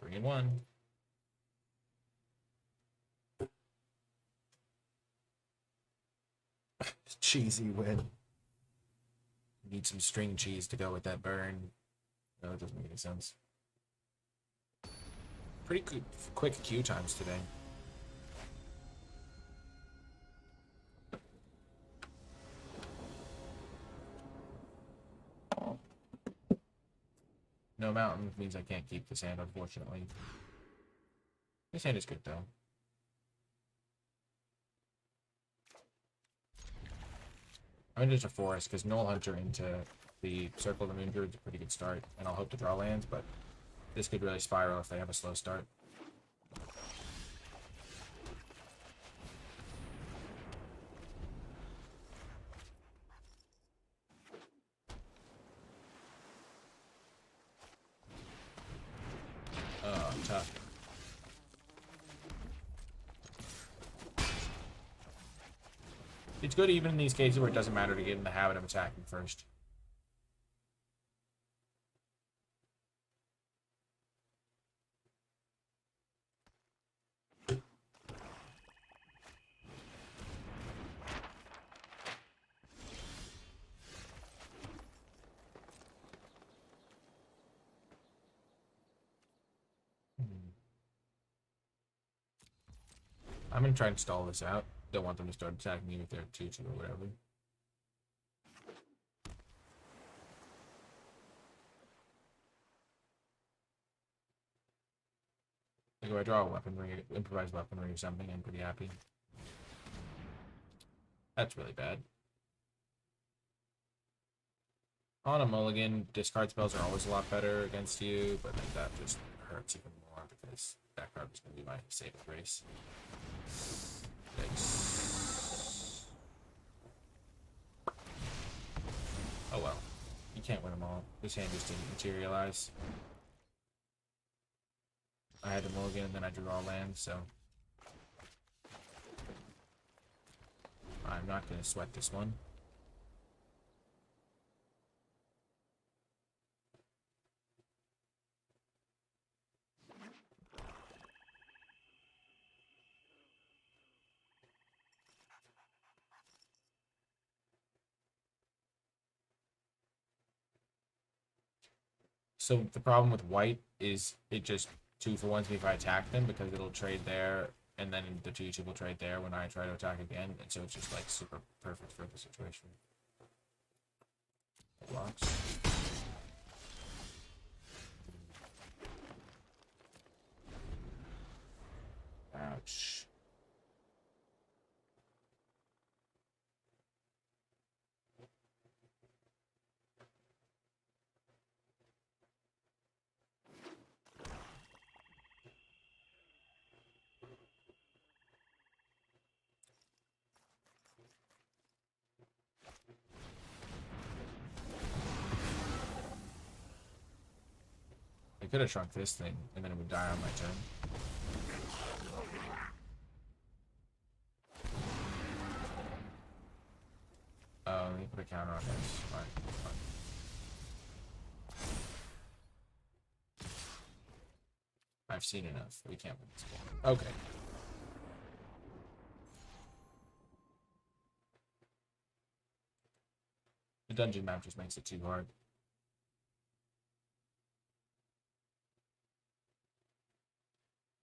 Three and 1. Cheesy win. Need some string cheese to go with that burn. No, it doesn't make any sense. Pretty quick queue times today. No mountain means I can't keep this hand, unfortunately. This hand is good, though. I'm into a forest, because Null Hunter into the Circle of the Moon Druid is a pretty good start, and I'll hope to draw lands, but this could really spiral if they have a slow start. Oh, tough. It's good even in these cases where it doesn't matter to get in the habit of attacking first. I'm gonna try and stall this out. Don't want them to start attacking me with their 2-2 or whatever. Like if I draw a weaponry, improvised weaponry or something, I'm pretty happy. That's really bad. On a mulligan, discard spells are always a lot better against you, but then that just hurts even more because that card is going to be my saving grace. Thanks. Oh well. You can't win them all. This hand just didn't materialize. I had the mulligan and then I drew all lands, so I'm not going to sweat this one. So the problem with white is it just 2-for-1s me if I attack them because it'll trade there and then the 2-2 will trade there when I try to attack again, and so it's just like super perfect for the situation. Blocks. Ouch. I could have shrunk this thing, and then it would die on my turn. Oh, let me put a counter on this. Fine, fine. I've seen enough. We can't win this game. Okay. The dungeon map just makes it too hard.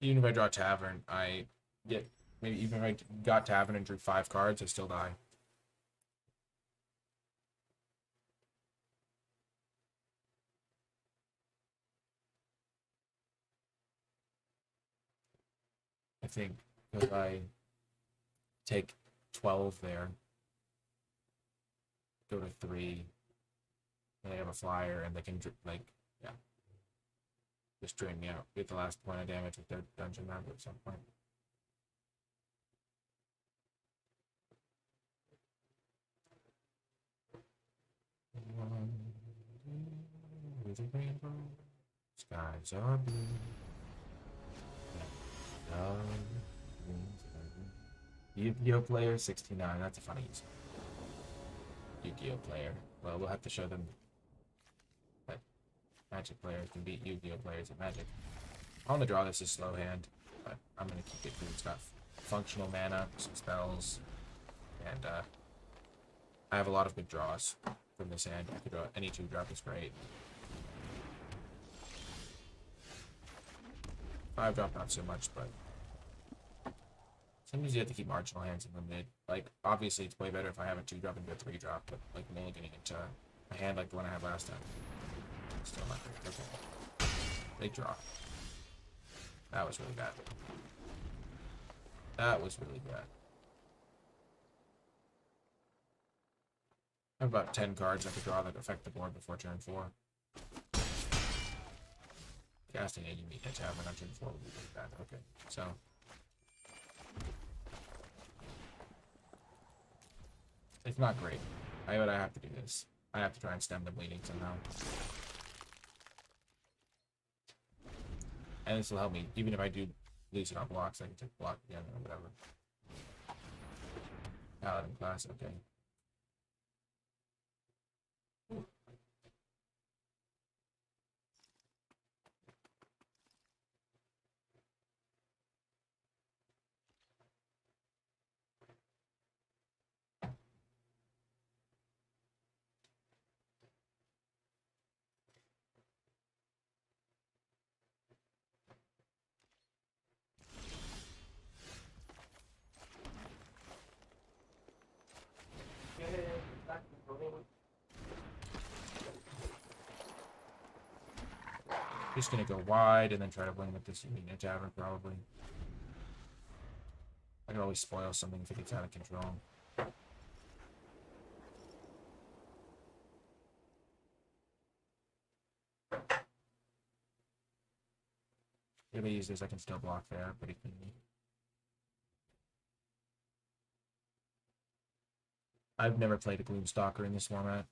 Even if I draw Tavern, I get... Maybe even if I got Tavern and drew 5 cards, I still die. I think if I take 12 there, go to 3, and they have a flyer, and they can, like, yeah, just drain me out. Get the last point of damage with their dungeon map at some point. With a rainbow, skies are blue. Yu-Gi-Oh player 69. That's a funny Yu-Gi-Oh player. Well, we'll have to show them that Magic players can beat Yu-Gi-Oh players at Magic. I want to draw this as slow hand, but I'm gonna keep it because it's got functional mana, some spells, and I have a lot of good draws from this hand. I could draw any 2-drop is great. 5-drop not so much, but sometimes you have to keep marginal hands in the mid. Like, obviously it's way better if I have a 2-drop into a 3-drop, but like mulliganing into a hand like the one I had last time. Still not great. Okay. Big draw. That was really bad. That was really bad. I have about 10 cards I could draw that affect the board before turn 4. Casting a unique Tavern on turn 4 would be really bad. Okay, so it's not great. I have to do this. I have to try and stem the bleeding somehow. And this will help me. Even if I do lose it on blocks, I can take block again or whatever. Paladin class, okay. Just gonna go wide and then try to win with this unit tavern probably. I can always spoil something if it gets out of control. If I use this, I can still block there pretty cleanly. I've never played a Gloomstalker in this format.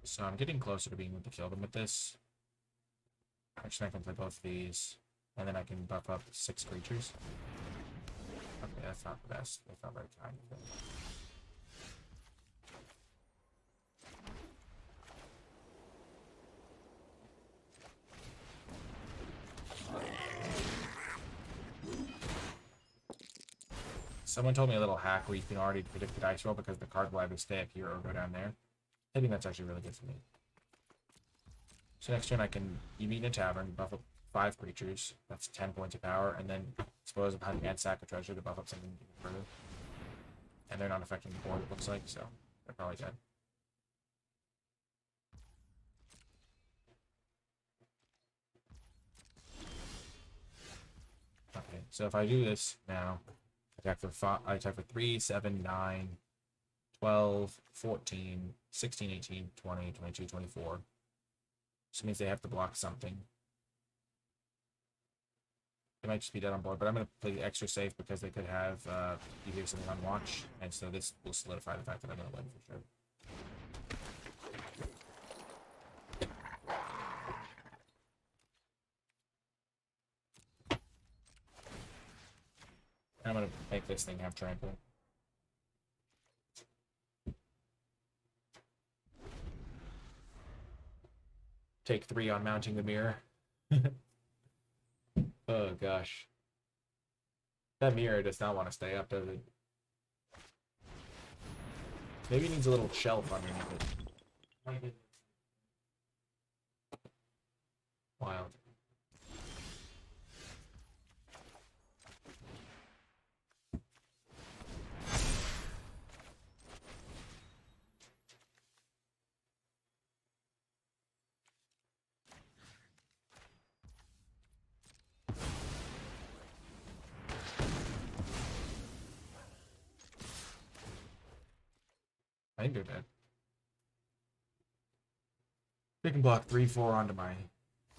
So I'm getting closer to being able to kill them with this. Actually, I can play both of these, and then I can buff up 6 creatures. Okay, that's not the best. That's not very kind of them. Someone told me a little hack where you can already predict the dice roll because the card will either stay up here or go down there. I think that's actually really good for me. So next turn you meet in a tavern, buff up 5 creatures. That's 10 points of power, and then suppose of hunting and sack a treasure to buff up something even further. And they're not affecting the board, it looks like, so they're probably dead. Okay, so if I do this now, I attack for 3, 7, 9, 12, 14, 16, 18, 20, 22, 24. So it means they have to block something. They might just be dead on board, but I'm going to play extra safe because they could have either something on watch, and so this will solidify the fact that I'm going to win for sure. I'm going to make this thing have trample. Take 3 on mounting the mirror. Oh gosh. That mirror does not want to stay up, does it? Maybe it needs a little shelf underneath it. Wild. I think they're dead. They can block 3/4 onto my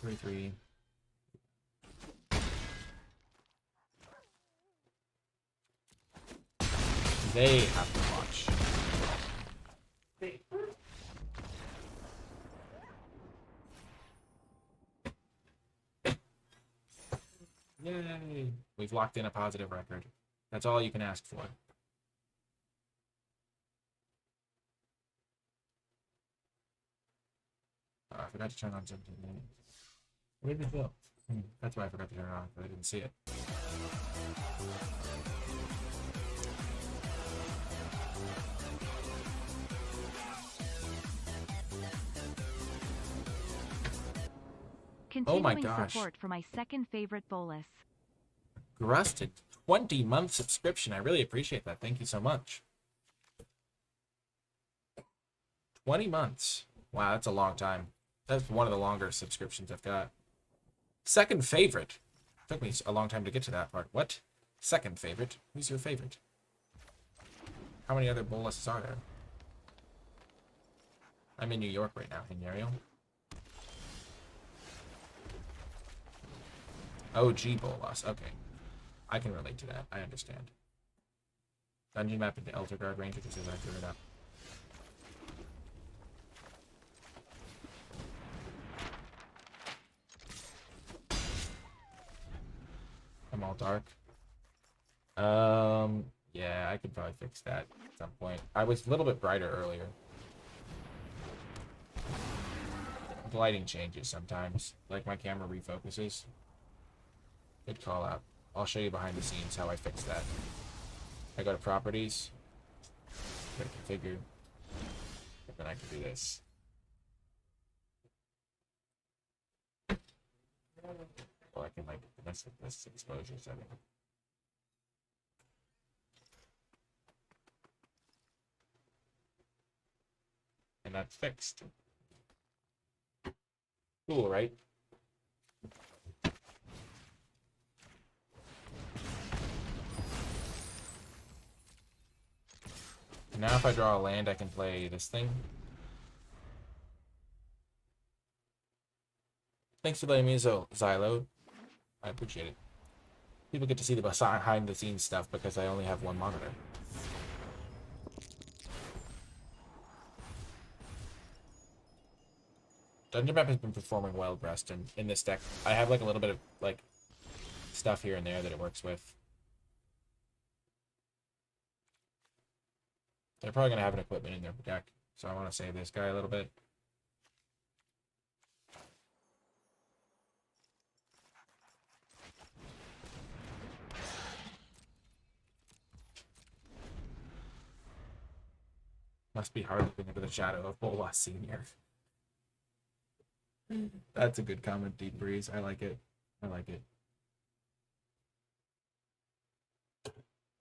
3/3. They have to watch. Yay! We've locked in a positive record. That's all you can ask for. I forgot to turn on 17 minutes. Where did it go? That's why I forgot to turn it on, but I didn't see it. Continuing oh my gosh. Support for my second favorite Bolas. Grusted 20-month subscription. I really appreciate that. Thank you so much. 20 months. Wow, that's a long time. That's one of the longer subscriptions I've got. Second favorite. Took me a long time to get to that part. What? Second favorite? Who's your favorite? How many other Bolases are there? I'm in New York right now. In Ariel. Bolas. Okay. I can relate to that. I understand. Dungeon map into Elder Guard Ranger just as I drew it up. I'm all dark. Yeah, I could probably fix that at some point. I was a little bit brighter earlier. The lighting changes sometimes. Like my camera refocuses. Good call out. I'll show you behind the scenes how I fix that. I go to properties. Go to configure. And then I can do this. Or I can like mess with this exposure setting. And that's fixed. Cool, right? Now if I draw a land, I can play this thing. Thanks for letting me Xylo. I appreciate it. People get to see the behind the scenes stuff because I only have one monitor. Dungeon Map has been performing well, Preston, in this deck. I have like a little bit of like stuff here and there that it works with. They're probably gonna have an equipment in their deck, so I want to save this guy a little bit. Must be hard looking into the shadow of Bolas Senior. That's a good comment, Deep Breeze. I like it. I like it.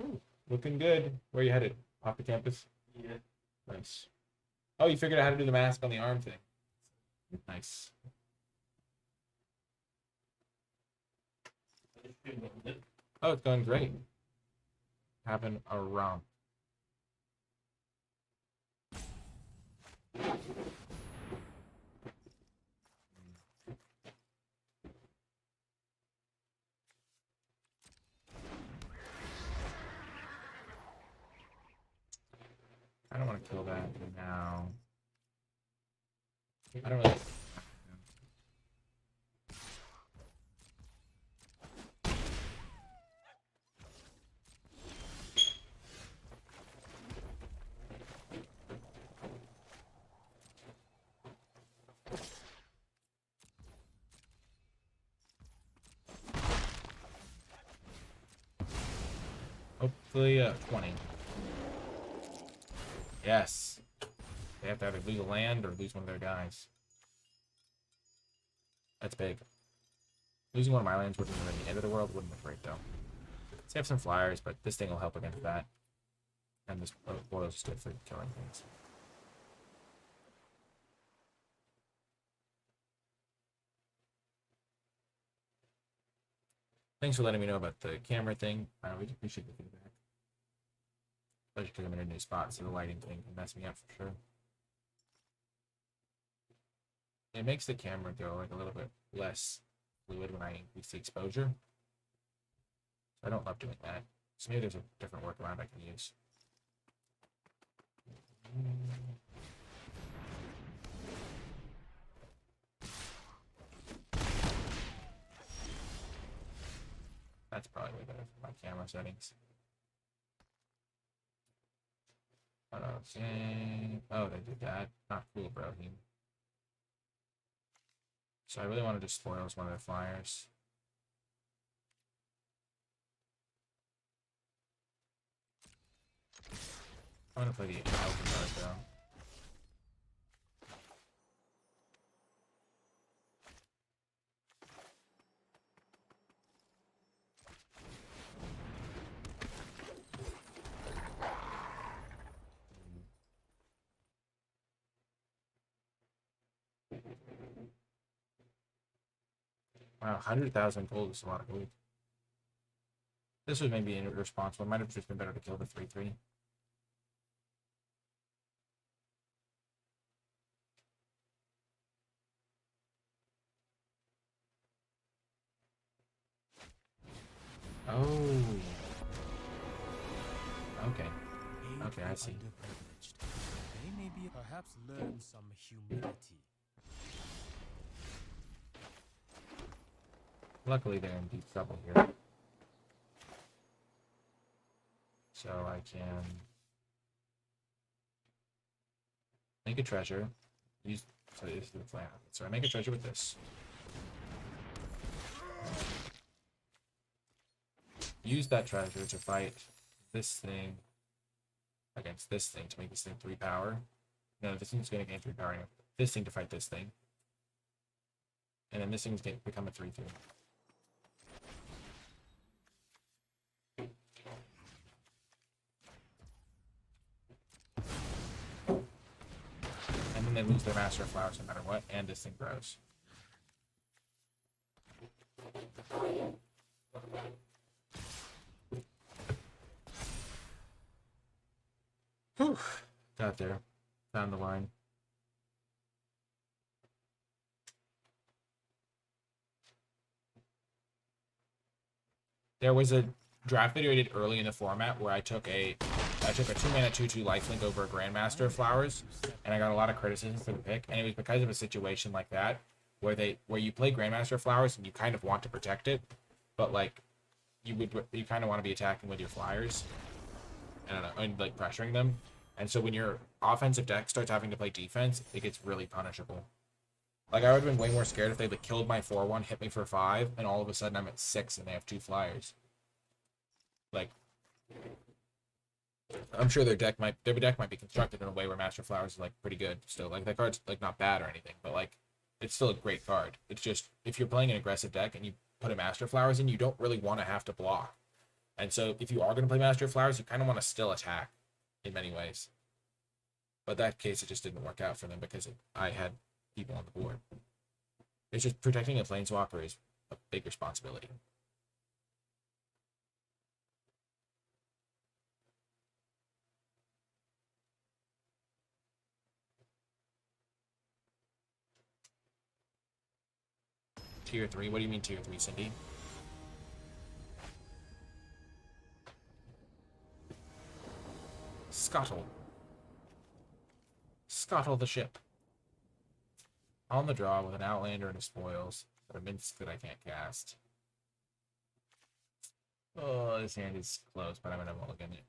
Ooh, looking good. Where you headed? Off the campus? Yeah. Nice. Oh, you figured out how to do the mask on the arm thing. Nice. Oh, it's going great. Having a romp. I don't want to kill that now. I don't really. Hopefully, 20. Yes. They have to either lose a land or lose one of their guys. That's big. Losing one of my lands wouldn't have been the end of the world. Wouldn't be great, though. Let's have some flyers, but this thing will help against that. And this boils is good for killing things. Thanks for letting me know about the camera thing. I always appreciate the feedback. Especially because I'm in a new spot, so the lighting thing can mess me up for sure. It makes the camera go like a little bit less fluid when I increase the exposure. So I don't love doing that. So maybe there's a different workaround I can use. That's probably way better for my camera settings. Oh, they did that. Not cool, bro. So I really wanted to spoil one of their flyers. I'm gonna play the open card though. Wow, 100,000 gold is a lot of gold. This was maybe irresponsible. It might have just been better to kill the 3/3. Oh. Okay. Okay, I see. They may be perhaps learn some humility. Luckily, they're in deep trouble here. So I can make a treasure. Use so this is the plan. So I make a treasure with this. Use that treasure to fight this thing against this thing to make this thing 3 power. No, this thing's going to gain 3 power. Anyway. This thing to fight this thing. And then this thing's going to become a 3/3. And then they lose their Master of Flowers no matter what, and this thing grows. Whew. Got there. Found the line. There was a draft video I did early in the format where I took a 2-mana 2/2 lifelink over a Grandmaster of Flowers, and I got a lot of criticism for the pick, and it was because of a situation like that where you play Grandmaster of Flowers and you kind of want to protect it, but like you kind of want to be attacking with your flyers. I don't know, and like pressuring them. And so when your offensive deck starts having to play defense, it gets really punishable. Like I would have been way more scared if they like killed my 4/1, hit me for 5, and all of a sudden I'm at 6 and they have 2 flyers. Like I'm sure their deck might be constructed in a way where Master Flowers is like pretty good still. Like that card's like not bad or anything, but like it's still a great card. It's just if you're playing an aggressive deck and you put a Master Flowers in, you don't really want to have to block. And so if you are going to play Master Flowers, you kind of want to still attack in many ways. But that case, it just didn't work out for them because I had people on the board. It's just protecting a Planeswalker is a big responsibility. Tier 3? What do you mean Tier 3, Cindy? Scuttle. Scuttle the ship. On the draw with an Outlander and a Spoils, but a Minsk that I can't cast. Oh, this hand is close, but I'm gonna mulligan it.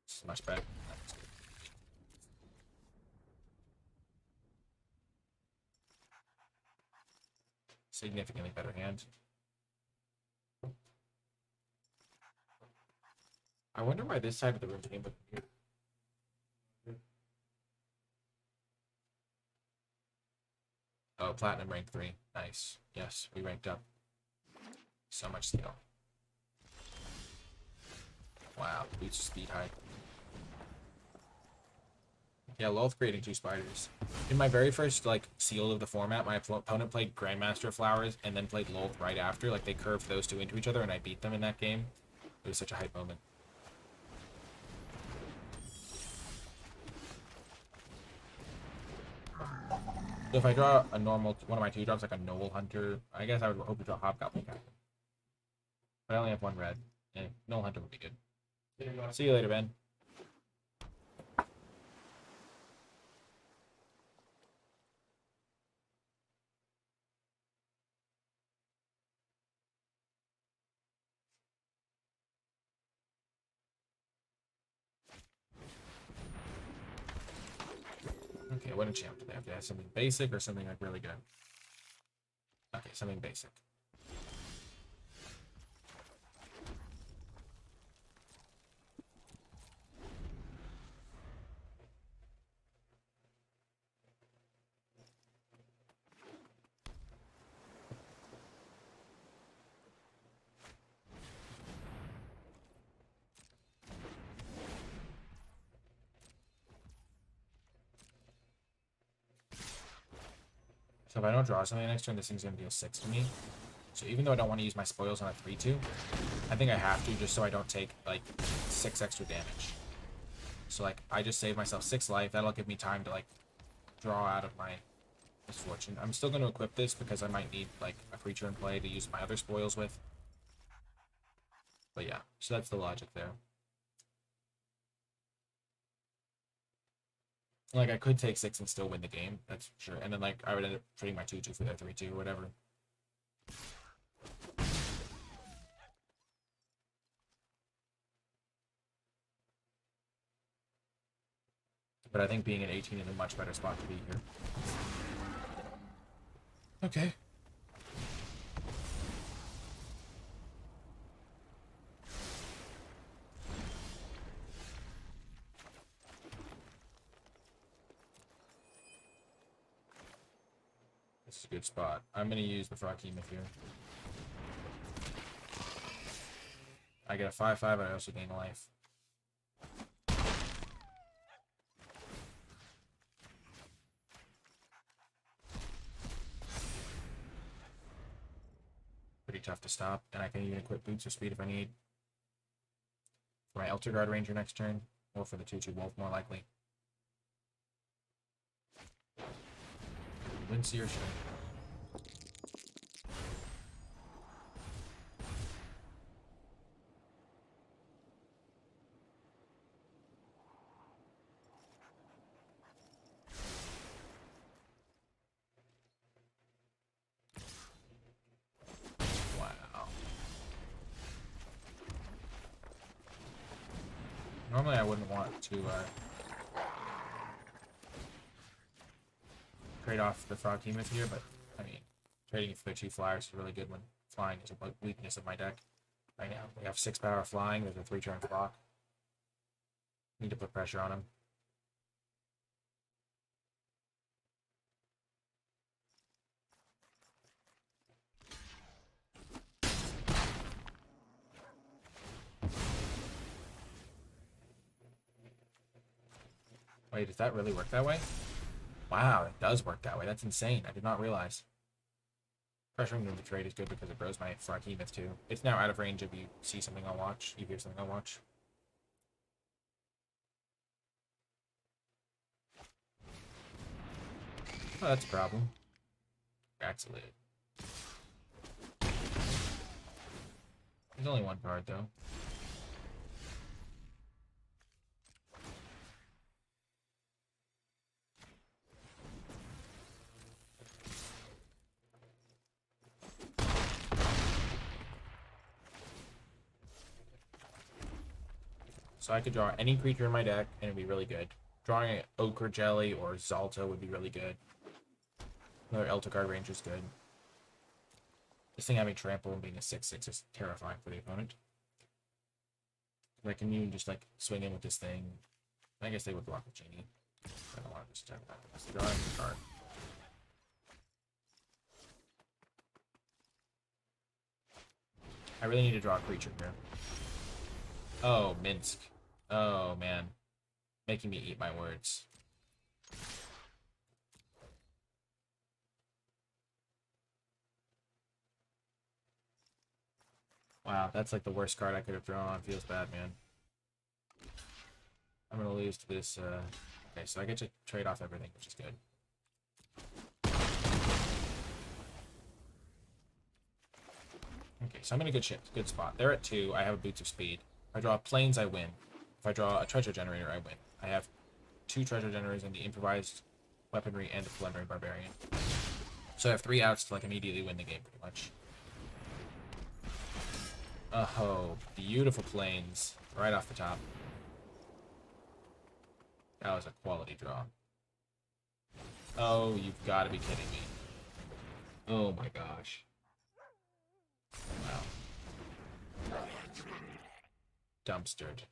It's much better. Significantly better hand. I wonder why this side of the room came with weird. Oh, Platinum rank 3. Nice. Yes, we ranked up. So much skill. Wow, boots speed high. Yeah, Lolth creating 2 spiders. In my very first like seal of the format, my opponent played Grandmaster Flowers and then played Lolth right after. Like they curved those 2 into each other and I beat them in that game. It was such a hype moment. So if I draw a normal one of my 2-drops like a Noble Hunter, I guess I would hope to draw Hobgoblin Captain. But I only have 1 red. And Noble Hunter would be good. See you later, Ben. Okay, what enchant do they have to have? Something basic or something like really good? Okay, something basic. So if I don't draw something next turn, this thing's going to deal 6 to me. So even though I don't want to use my spoils on a 3/2, I think I have to just so I don't take like 6 extra damage. So like I just save myself 6 life. That'll give me time to like draw out of my misfortune. I'm still going to equip this because I might need like a creature in play to use my other spoils with. But yeah, so that's the logic there. Like, I could take 6 and still win the game, that's for sure. And then, like, I would end up trading my 2-2 for their 3-2, whatever. But I think being at 18 is a much better spot to be here. Okay. This is a good spot. I'm going to use the Froghemoth here. I get a 5-5, I also gain life. Pretty tough to stop, and I can even equip Boots of Speed if I need. For my Elder Guard Ranger next turn, or for the 2-2 Wolf, more likely. Windseer, sure. Wow. Normally I wouldn't want to trade off the Froghemoth here, but I mean, trading for the 2 flyers is really good when flying is a weakness of my deck. Right now, we have 6 power flying, there's a 3-turn clock. Need to put pressure on him. Wait, does that really work that way? Wow, it does work that way. That's insane. I did not realize. Pressuring them to trade is good because it grows my Froghemoth too. It's now out of range if you see something I'll watch. You hear something I'll watch. Oh, that's a problem. That's lit. There's only one card though. So I could draw any creature in my deck, and it'd be really good. Drawing an Ochre Jelly or Zalto would be really good. Another Elder Guard Ranger is good. This thing having Trample and being a 6-6 is terrifying for the opponent. Like, can you just, like, swing in with this thing? I guess they would block the Genie. I don't want to just attack that. Let's draw a card. I really need to draw a creature here. Oh, Minsk. Oh, man. Making me eat my words. Wow, that's like the worst card I could have drawn. Feels bad, man. I'm gonna lose to this, Okay, so I get to trade off everything, which is good. Okay, so I'm in a good spot. They're at 2. I have a Boots of Speed. If I draw Plains, I win. If I draw a Treasure Generator, I win. I have 2 Treasure Generators and the Improvised Weaponry and the Preliminary Barbarian. So I have 3 outs to, like, immediately win the game, pretty much. Oh, beautiful Plains. Right off the top. That was a quality draw. Oh, you've got to be kidding me. Oh my gosh. Wow. Dumpstered.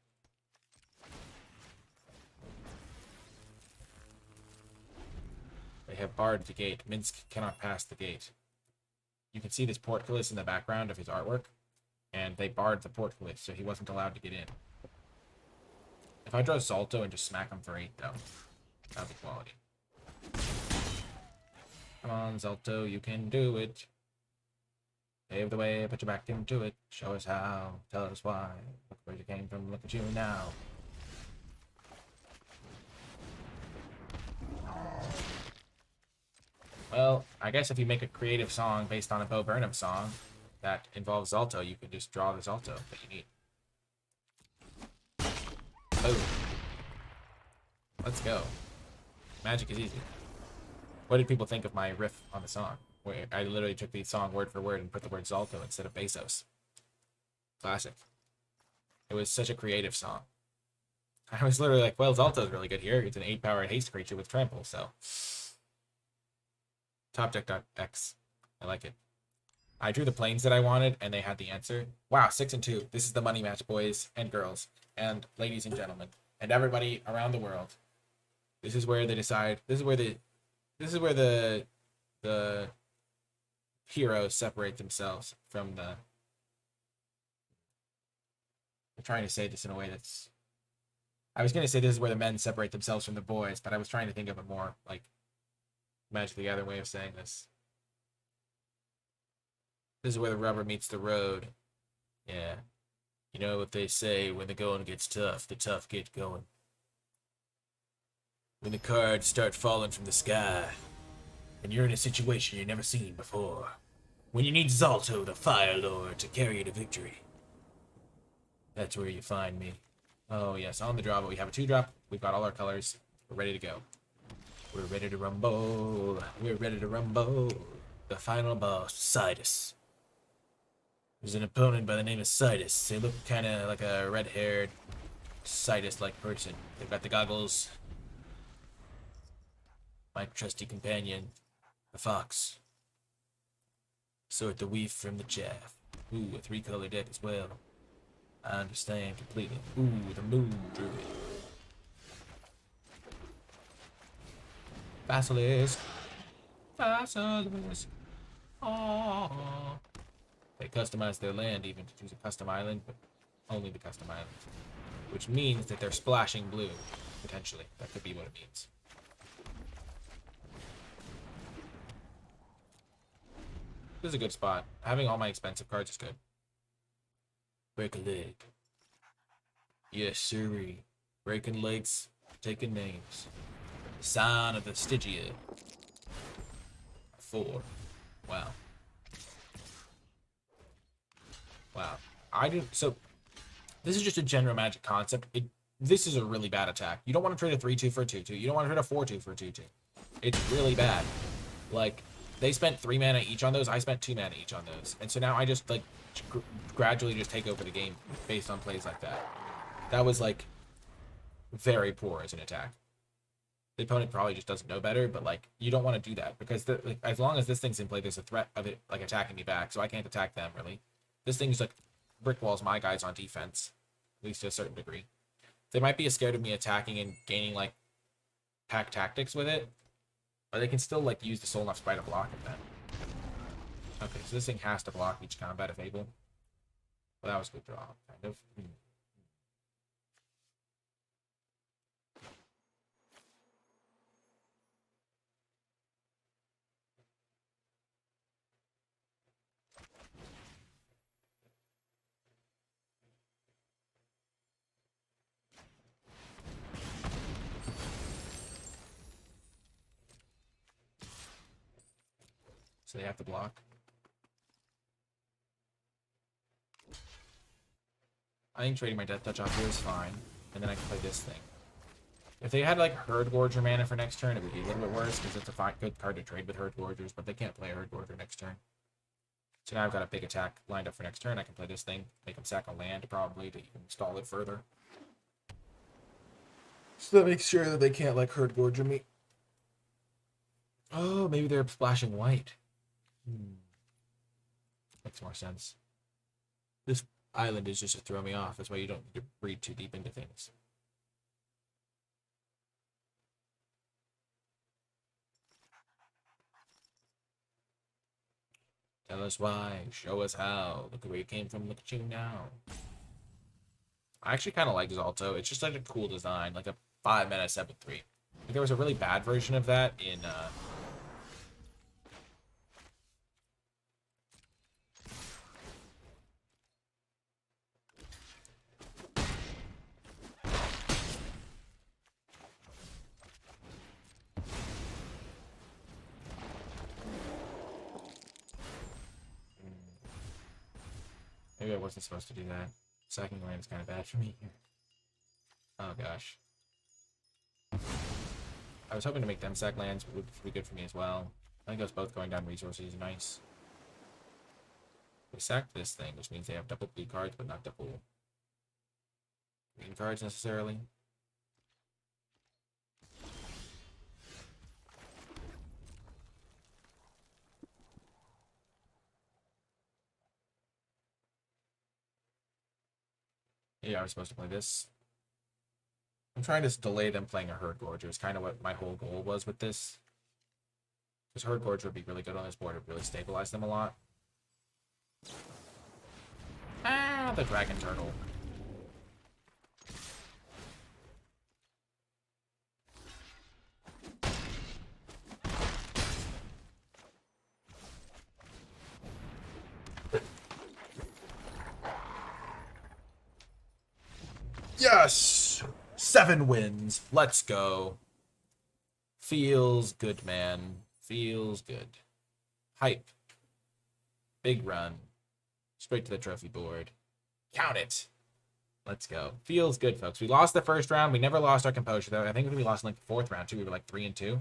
They have barred the gate. Minsk cannot pass the gate. You can see this portcullis in the background of his artwork, and they barred the portcullis, so he wasn't allowed to get in. If I draw Zalto and just smack him for 8, though, that would be quality. Come on, Zalto, you can do it. Pave the way, put your back into it. Show us how, tell us why. Look where you came from, look at you now. Well, I guess if you make a creative song based on a Bo Burnham song, that involves Zalto, you can just draw the Zalto that you need. Boom. Let's go. Magic is easy. What did people think of my riff on the song? Where I literally took the song word for word and put the word Zalto instead of Bezos. Classic. It was such a creative song. I was literally like, well, Zalto's really good here. It's an 8-power haste creature with trample, so. Top deck.x. I like it. I drew the planes that I wanted, and they had the answer. Wow, 6 and 2. This is the money match, boys and girls, and ladies and gentlemen, and everybody around the world. This is where they decide. This is where the heroes separate themselves from the. I'm trying to say this in a way that's. I was gonna say this is where the men separate themselves from the boys, but I was trying to think of a more like Magic the Gathering way of saying this. This is where the rubber meets the road. Yeah. You know what they say, when the going gets tough, the tough get going. When the cards start falling from the sky, and you're in a situation you've never seen before. When you need Zalto, the Fire Lord, to carry you to victory. That's where you find me. Oh yes, on the draw, but we have a 2-drop. We've got all our colors. We're ready to go. We're ready to rumble. We're ready to rumble. The final boss, Sidus. There's an opponent by the name of Sidus. They look kind of like a red-haired, Sidus-like person. They've got the goggles. My trusty companion, the fox. Sort the wheat from the chaff. Ooh, a 3-color deck as well. I understand completely. Ooh, the moon druid. Basilisk. Basilisk. Oh. They customize their land even to choose a custom island, but only the custom island. Which means that they're splashing blue, potentially. That could be what it means. This is a good spot. Having all my expensive cards is good. Break a leg. Yes, sirree. Breaking legs, taking names. Sign of the Stygia. 4. Wow. Wow. So, this is just a general Magic concept. This is a really bad attack. You don't want to trade a 3-2 for a 2-2. You don't want to trade a 4-2 for a 2-2. It's really bad. Like, they spent 3 mana each on those. I spent 2 mana each on those. And so now I just, like, gradually just take over the game based on plays like that. That was, like, very poor as an attack. The opponent probably just doesn't know better, but, like, you don't want to do that. Because, like, as long as this thing's in play, there's a threat of it, like, attacking me back. So I can't attack them, really. This thing's, like, brick walls my guys on defense. At least to a certain degree. They might be scared of me attacking and gaining, like, pack tactics with it. But they can still, like, use the Soul Enough Spy to block it then. Okay, so this thing has to block each combat if able. Well, that was a good draw, kind of. So they have to block. I think trading my Death Touch off here is fine. And then I can play this thing. If they had, like, Herd Gorger mana for next turn, it would be a little bit worse, because it's a good card to trade with Herd Gorgers, but they can't play Herd Gorger next turn. So now I've got a big attack lined up for next turn. I can play this thing, make them sack a land, probably, to even stall it further. So that makes sure that they can't, like, Herd Gorger me. Oh, maybe they're splashing white. Makes more sense. This island is just to throw me off. That's why you don't need to read too deep into things. Tell us why. Show us how. Look at where you came from. Look at you now. I actually kind of like Zalto. It's just like a cool design. Like a 5-mana 7-3. Like there was a really bad version of that in Maybe I wasn't supposed to do that. Sacking land is kind of bad for me here. Oh gosh. I was hoping to make them sack lands, but would be good for me as well. I think those both going down resources. Nice. We sacked this thing, which means they have double blue cards, but not double green cards necessarily. Yeah, I was supposed to play this. I'm trying to delay them playing a Herd Gorger. It's kind of what my whole goal was with this. Because Herd Gorger would be really good on this board. It would really stabilize them a lot. Ah, the Dragon Turtle. Yes! 7 wins. Let's go. Feels good, man. Feels good. Hype. Big run. Straight to the trophy board. Count it. Let's go. Feels good, folks. We lost the first round. We never lost our composure, though. I think we lost in like the 4th round, too. We were like 3-2.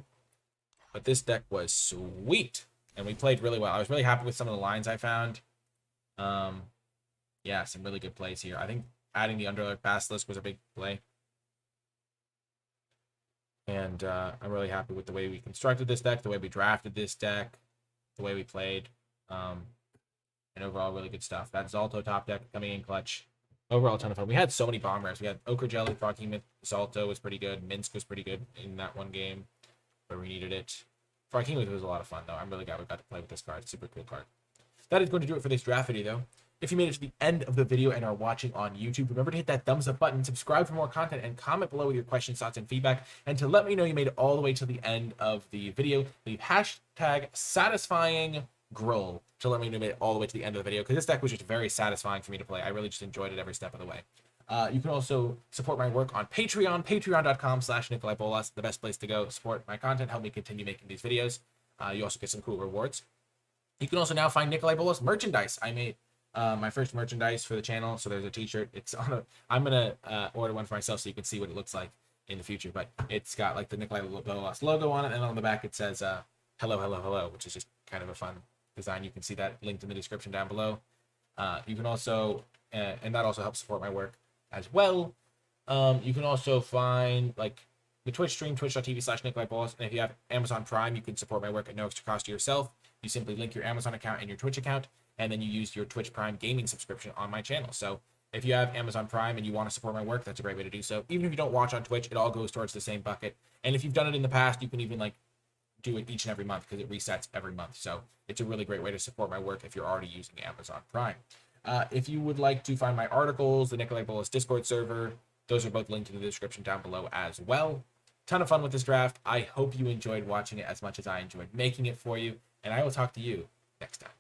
But this deck was sweet. And we played really well. I was really happy with some of the lines I found. Yeah, some really good plays here. I think adding the Underlord Basilisk was a big play. And I'm really happy with the way we constructed this deck, the way we drafted this deck, the way we played. And overall, really good stuff. That Zalto top deck coming in clutch. Overall, a ton of fun. We had so many bomb rares. We had Ochre Jelly, Froghemoth, Zalto was pretty good. Minsk was pretty good in that one game where we needed it. Froghemoth was a lot of fun, though. I'm really glad we got to play with this card. Super cool card. That is going to do it for this draft video, though. If you made it to the end of the video and are watching on YouTube, remember to hit that thumbs up button, subscribe for more content, and comment below with your questions, thoughts, and feedback. And to let me know you made it all the way to the end of the video, leave hashtag satisfying Grull to let me know you made it all the way to the end of the video, because this deck was just very satisfying for me to play. I really just enjoyed it every step of the way. You can also support my work on Patreon, patreon.com/NicolaiBolas, the best place to go. Support my content, help me continue making these videos. You also get some cool rewards. You can also now find NicolaiBolas merchandise. I made my first merchandise for the channel, so there's a t-shirt. It's on a, I'm gonna order one for myself so you can see what it looks like in the future, but it's got like the NicolaiBolas logo on it, and on the back it says hello, hello, hello, which is just kind of a fun design. You can see that linked in the description down below. You can also and that also helps support my work as well. You can also find like the Twitch stream, twitch.tv/NicolaiBolas, and if you have Amazon Prime, you can support my work at no extra cost to yourself. You simply link your Amazon account and your Twitch account, and then you use your Twitch Prime gaming subscription on my channel. So if you have Amazon Prime and you want to support my work, that's a great way to do so. Even if you don't watch on Twitch, it all goes towards the same bucket. And if you've done it in the past, you can even like do it each and every month because it resets every month. So it's a really great way to support my work if you're already using Amazon Prime. If you would like to find my articles, the NicolaiBolas Discord server, those are both linked in the description down below as well. Ton of fun with this draft. I hope you enjoyed watching it as much as I enjoyed making it for you, and I will talk to you next time.